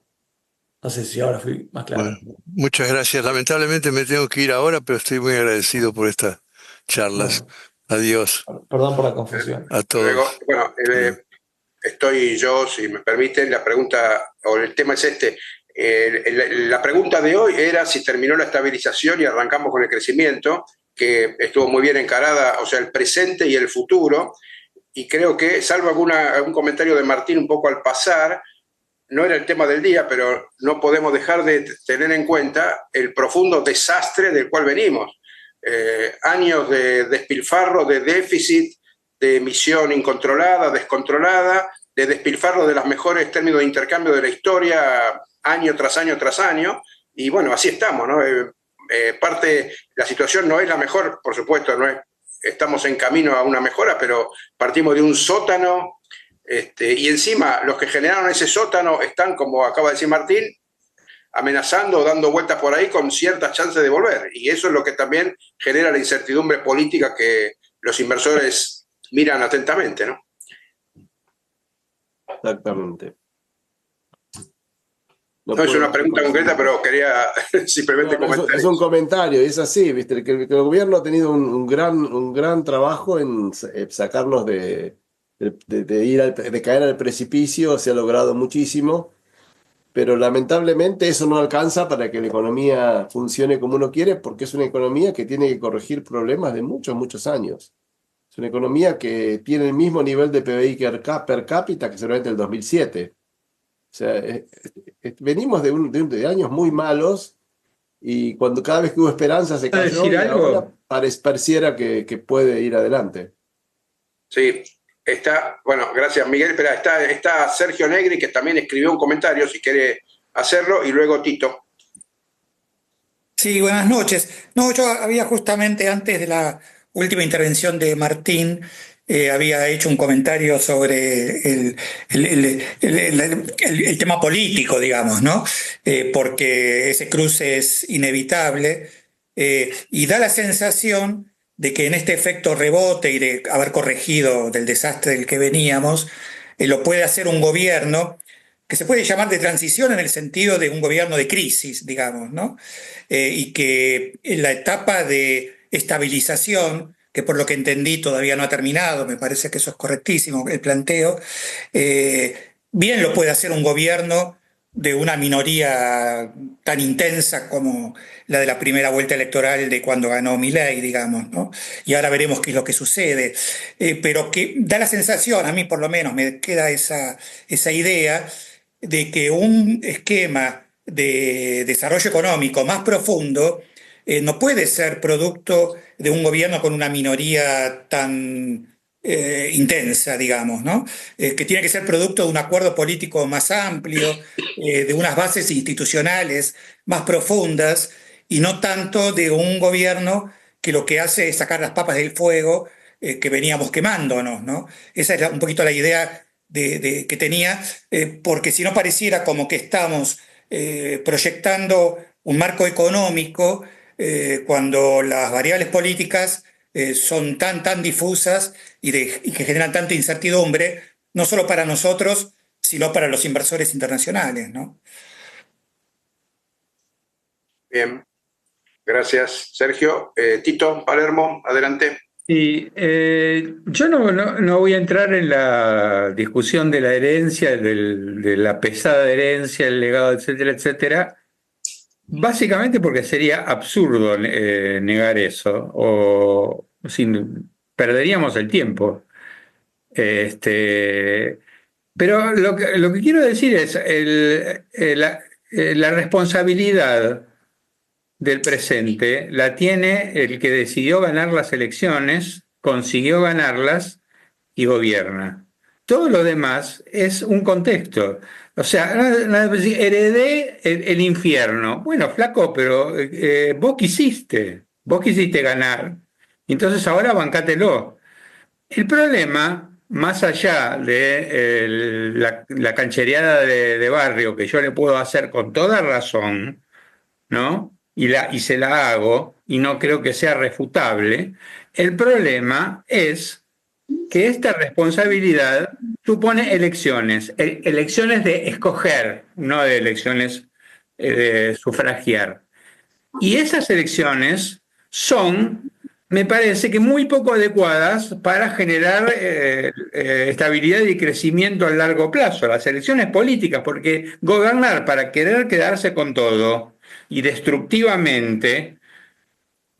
No sé si ahora fui más claro. Bueno, muchas gracias. Lamentablemente me tengo que ir ahora, pero estoy muy agradecido por estas charlas. Bueno, adiós. Perdón por la confusión. A todos. Luego, estoy yo, si me permiten, la pregunta o el tema es este. La pregunta de hoy era si terminó la estabilización y arrancamos con el crecimiento, que estuvo muy bien encarada, o sea, el presente y el futuro. y creo que, salvo algún comentario de Martín un poco al pasar, no era el tema del día, pero no podemos dejar de tener en cuenta el profundo desastre del cual venimos. Años de despilfarro, de déficit, de emisión incontrolada, descontrolada, de despilfarro de los mejores términos de intercambio de la historia, año tras año tras año, y bueno, así estamos, ¿no? La situación no es la mejor, por supuesto, estamos en camino a una mejora, pero partimos de un sótano, y encima los que generaron ese sótano están, como acaba de decir Martín, amenazando, dando vueltas por ahí con ciertas chances de volver. Y eso es lo que también genera la incertidumbre política que los inversores miran atentamente, ¿no? Exactamente. No es una pregunta concreta, pero quería simplemente comentar. Es un comentario, es así, ¿viste? Que el gobierno ha tenido un gran trabajo en sacarnos de caer al precipicio, se ha logrado muchísimo, pero lamentablemente eso no alcanza para que la economía funcione como uno quiere, porque es una economía que tiene que corregir problemas de muchos años. Es una economía que tiene el mismo nivel de PBI per cápita que seguramente el 2007. O sea, venimos de años muy malos y cada vez que hubo esperanza se cayó y ahora pareciera que puede ir adelante. Sí, bueno, gracias Miguel. Espera, está Sergio Negri, que también escribió un comentario, si quiere hacerlo, y luego Tito. Sí, buenas noches. No, yo había justamente antes de la última intervención de Martín, había hecho un comentario sobre el tema político, digamos, ¿no? Porque ese cruce es inevitable y da la sensación de que en este efecto rebote y de haber corregido del desastre del que veníamos, lo puede hacer un gobierno que se puede llamar de transición en el sentido de un gobierno de crisis, digamos, ¿no? Y que en la etapa de estabilización, que por lo que entendí todavía no ha terminado, me parece que eso es correctísimo el planteo, bien lo puede hacer un gobierno de una minoría tan intensa como la de la primera vuelta electoral de cuando ganó Milei, digamos, ¿no? Y ahora veremos qué es lo que sucede. Pero que da la sensación, a mí por lo menos me queda esa idea, de que un esquema de desarrollo económico más profundo no puede ser producto de un gobierno con una minoría tan intensa, digamos, ¿no? Que tiene que ser producto de un acuerdo político más amplio, de unas bases institucionales más profundas, y no tanto de un gobierno que lo que hace es sacar las papas del fuego que veníamos quemándonos, ¿no? Esa es un poquito la idea que tenía, porque si no pareciera como que estamos proyectando un marco económico cuando las variables políticas son tan difusas y que generan tanta incertidumbre, no solo para nosotros, sino para los inversores internacionales, ¿no? Bien, gracias Sergio. Tito Palermo, adelante. Sí, yo no voy a entrar en la discusión de la herencia, de la pesada herencia, el legado, etcétera, etcétera, básicamente porque sería absurdo negar eso, o perderíamos el tiempo. Pero lo que quiero decir es la responsabilidad del presente la tiene el que decidió ganar las elecciones, consiguió ganarlas y gobierna. Todo lo demás es un contexto. O sea, heredé el infierno. Bueno, flaco, pero vos quisiste ganar. Entonces ahora bancátelo. El problema, más allá de la canchereada de barrio que yo le puedo hacer con toda razón, ¿no? Y se la hago, y no creo que sea refutable, el problema es que esta responsabilidad supone elecciones de escoger, no de elecciones de sufragiar. Y esas elecciones son, me parece que muy poco adecuadas para generar estabilidad y crecimiento a largo plazo, las elecciones políticas, porque gobernar para querer quedarse con todo y destructivamente,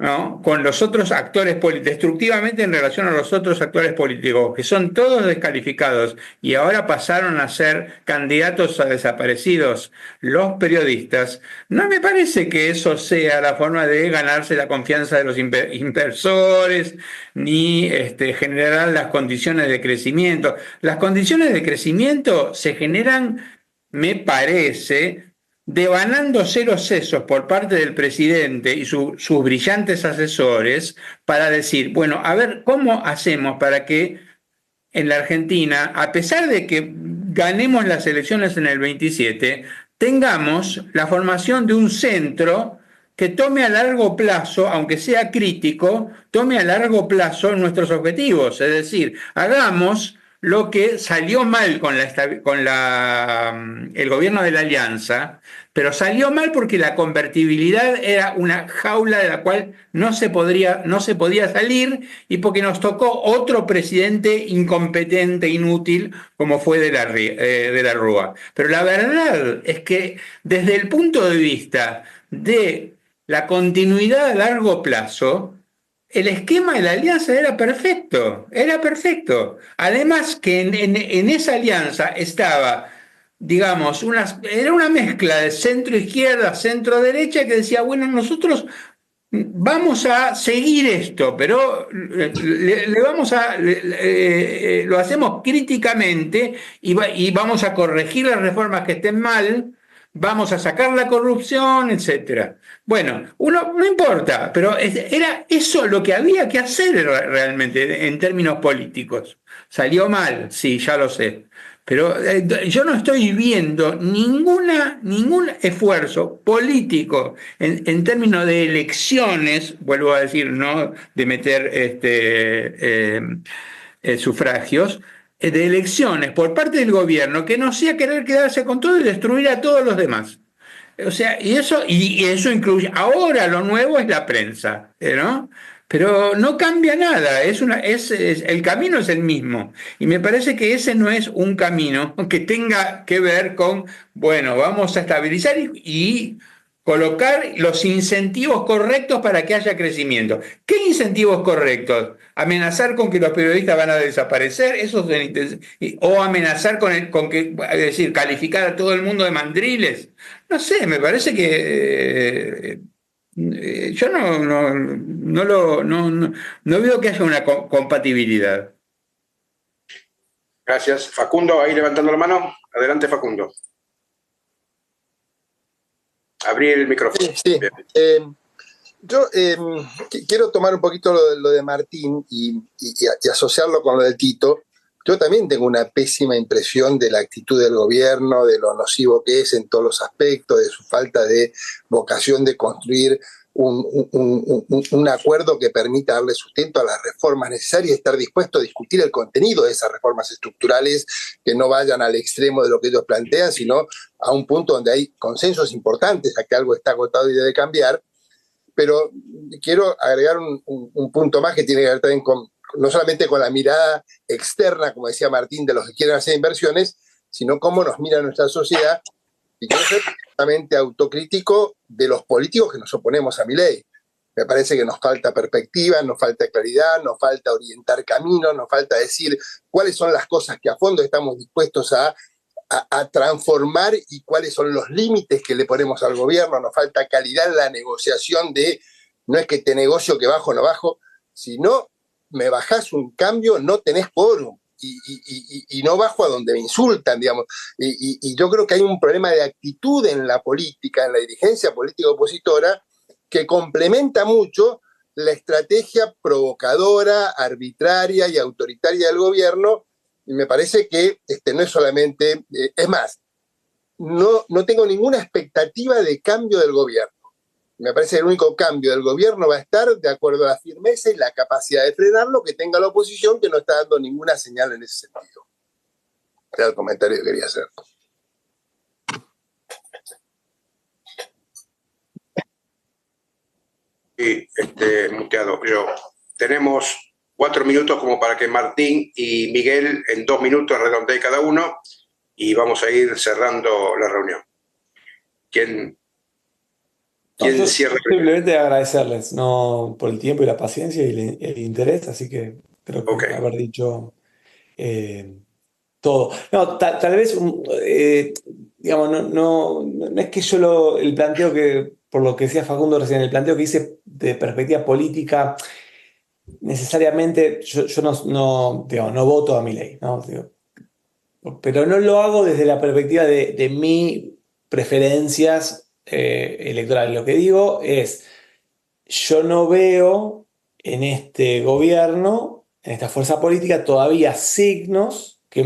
¿no? Con los otros actores políticos, destructivamente en relación a los otros actores políticos, que son todos descalificados y ahora pasaron a ser candidatos a desaparecidos, los periodistas, no me parece que eso sea la forma de ganarse la confianza de los inversores, ni generar las condiciones de crecimiento. Las condiciones de crecimiento se generan, me parece, devanándose los sesos por parte del presidente y sus brillantes asesores para decir, bueno, a ver, ¿cómo hacemos para que en la Argentina, a pesar de que ganemos las elecciones en el 27, tengamos la formación de un centro que tome a largo plazo, aunque sea crítico, tome a largo plazo nuestros objetivos? Es decir, hagamos lo que salió mal con el gobierno de la Alianza, pero salió mal porque la convertibilidad era una jaula de la cual no se podía salir, y porque nos tocó otro presidente incompetente, inútil, como fue de la Rúa. Pero la verdad es que desde el punto de vista de la continuidad a largo plazo, el esquema de la alianza era perfecto, era perfecto. Además que en esa alianza estaba, digamos, era una mezcla de centro-izquierda, centro-derecha, que decía, bueno, nosotros vamos a seguir esto, pero lo hacemos críticamente y vamos a corregir las reformas que estén mal, vamos a sacar la corrupción, etcétera. Bueno, no importa, pero era eso lo que había que hacer realmente en términos políticos. Salió mal, sí, ya lo sé. Pero yo no estoy viendo ningún esfuerzo político en términos de elecciones, vuelvo a decir, no de meter sufragios, de elecciones por parte del gobierno que no sea querer quedarse con todo y destruir a todos los demás. O sea, y eso incluye, ahora lo nuevo es la prensa, ¿no? Pero no cambia nada, el camino es el mismo. Y me parece que ese no es un camino que tenga que ver con, bueno, vamos a estabilizar y colocar los incentivos correctos para que haya crecimiento. ¿Qué incentivos correctos? ¿Amenazar con que los periodistas van a desaparecer? ¿O amenazar con que, es decir, calificar a todo el mundo de mandriles? No sé, me parece que yo no veo que haya una compatibilidad. Gracias. Facundo, ahí levantando la mano. Adelante, Facundo. Abrir el micrófono. Sí. Yo quiero tomar un poquito lo de Martín y asociarlo con lo de Tito. Yo también tengo una pésima impresión de la actitud del gobierno, de lo nocivo que es en todos los aspectos, de su falta de vocación de construir un acuerdo que permita darle sustento a las reformas necesarias y estar dispuesto a discutir el contenido de esas reformas estructurales que no vayan al extremo de lo que ellos plantean, sino a un punto donde hay consensos importantes a que algo está agotado y debe cambiar. Pero quiero agregar un punto más que tiene que ver también no solamente con la mirada externa, como decía Martín, de los que quieren hacer inversiones, sino cómo nos mira nuestra sociedad. Y quiero ser completamente autocrítico de los políticos que nos oponemos a Milei. Me parece que nos falta perspectiva, nos falta claridad, nos falta orientar caminos, nos falta decir cuáles son las cosas que a fondo estamos dispuestos a transformar y cuáles son los límites que le ponemos al gobierno. Nos falta calidad en la negociación no es que te negocio que bajo o no bajo, sino me bajás un cambio, no tenés quórum y no bajo a donde me insultan, digamos. Y yo creo que hay un problema de actitud en la política, en la dirigencia política opositora, que complementa mucho la estrategia provocadora, arbitraria y autoritaria del gobierno. Y me parece que no es solamente, es más, no tengo ninguna expectativa de cambio del gobierno. Me parece que el único cambio del gobierno va a estar de acuerdo a la firmeza y la capacidad de frenarlo que tenga la oposición, que no está dando ninguna señal en ese sentido. Era el comentario que quería hacer. Sí, muteado. Tenemos 4 minutos como para que Martín y Miguel en 2 minutos redondeen cada uno y vamos a ir cerrando la reunión. ¿Quién? ¿Quién cierra primero? Simplemente agradecerles, ¿no? Por el tiempo y la paciencia y el interés, así que creo que Ok. haber dicho todo. No, tal vez, digamos, no es que yo el planteo que, por lo que decía Facundo recién, el planteo que hice de perspectiva política, necesariamente yo digamos, no voto a Milei, ¿no? Digo, pero no lo hago desde la perspectiva de mis preferencias electorales. Lo que digo es, yo no veo en este gobierno, en esta fuerza política, todavía signos que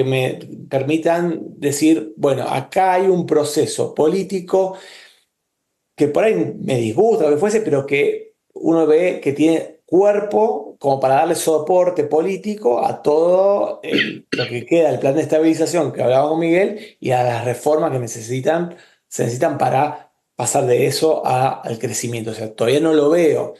me permitan decir, bueno, acá hay un proceso político que por ahí me disgusta, lo que fuese, pero que uno ve que tiene cuerpo como para darle soporte político a todo lo que queda, el plan de estabilización que hablaba con Miguel y a las reformas que se necesitan para pasar de eso al crecimiento. O sea, todavía no lo veo.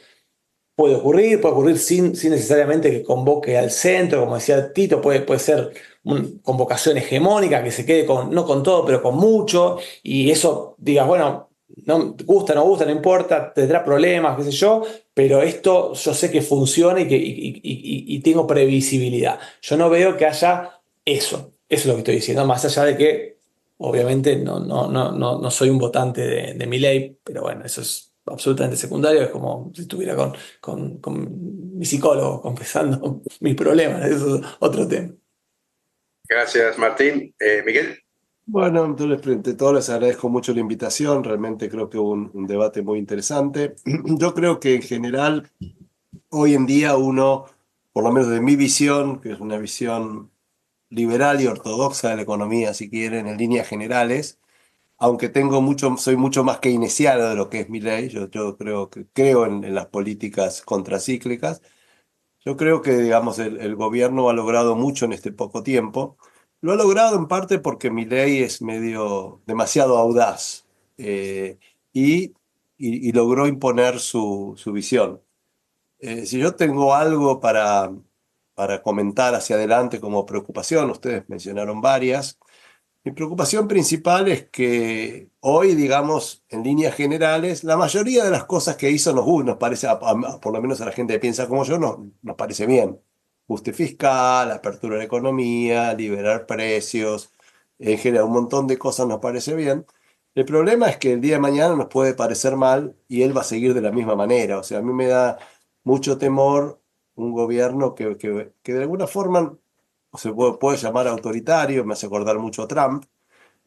Puede ocurrir sin necesariamente que convoque al centro, como decía Tito, puede ser una convocación hegemónica que se quede no con todo, pero con mucho, y eso digas, bueno, no gusta, no importa, tendrá problemas, qué sé yo, pero esto yo sé que funciona y tengo previsibilidad. Yo no veo que haya eso es lo que estoy diciendo, más allá de que obviamente no soy un votante de Milei, pero bueno, eso es absolutamente secundario, es como si estuviera con mi psicólogo confesando mis problemas, eso es otro tema. Gracias, Martín. Miguel. Bueno, entonces, frente a todo, les agradezco mucho la invitación. Realmente creo que hubo un debate muy interesante. Yo creo que en general, hoy en día uno, por lo menos de mi visión, que es una visión liberal y ortodoxa de la economía, si quieren, en líneas generales, aunque soy mucho más keynesiano de lo que es Milei, yo creo en las políticas contracíclicas. Yo creo que, digamos, el gobierno ha logrado mucho en este poco tiempo. Lo ha logrado en parte porque Milei es demasiado audaz y logró imponer su visión. Si yo tengo algo para comentar hacia adelante como preocupación, ustedes mencionaron varias. Mi preocupación principal es que hoy, digamos, en líneas generales, la mayoría de las cosas que hizo nos parece, por lo menos a la gente que piensa como yo, nos parece bien. Ajuste fiscal, apertura de la economía, liberar precios, en general un montón de cosas nos parece bien. El problema es que el día de mañana nos puede parecer mal y él va a seguir de la misma manera. O sea, a mí me da mucho temor un gobierno que de alguna forma se puede llamar autoritario, me hace acordar mucho a Trump,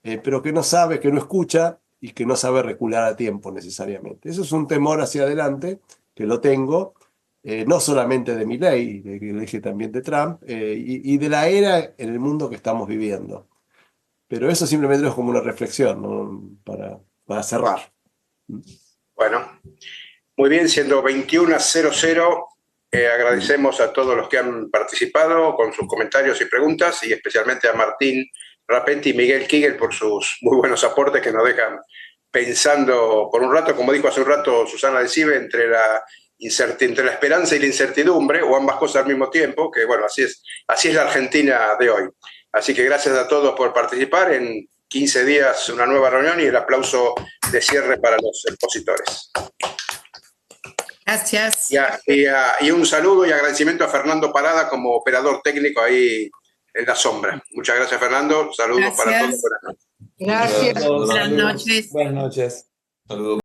pero que no sabe, que no escucha y que no sabe recular a tiempo necesariamente. Eso es un temor hacia adelante, que lo tengo, no solamente de Milei, que le dije también de Trump, y de la era en el mundo que estamos viviendo. Pero eso simplemente es como una reflexión, ¿no? para cerrar. Bueno, muy bien, siendo 21:00, agradecemos a todos los que han participado con sus comentarios y preguntas, y especialmente a Martín Rapetti y Miguel Kigel por sus muy buenos aportes que nos dejan pensando por un rato, como dijo hace un rato Susana de Cive, entre la esperanza y la incertidumbre, o ambas cosas al mismo tiempo, que bueno, así es la Argentina de hoy. Así que gracias a todos por participar. En 15 días una nueva reunión y el aplauso de cierre para los expositores. Gracias. Y un saludo y agradecimiento a Fernando Parada como operador técnico ahí en la sombra. Muchas gracias, Fernando. Saludos para todos. Gracias. Buenas noches. Buenas noches. Saludos.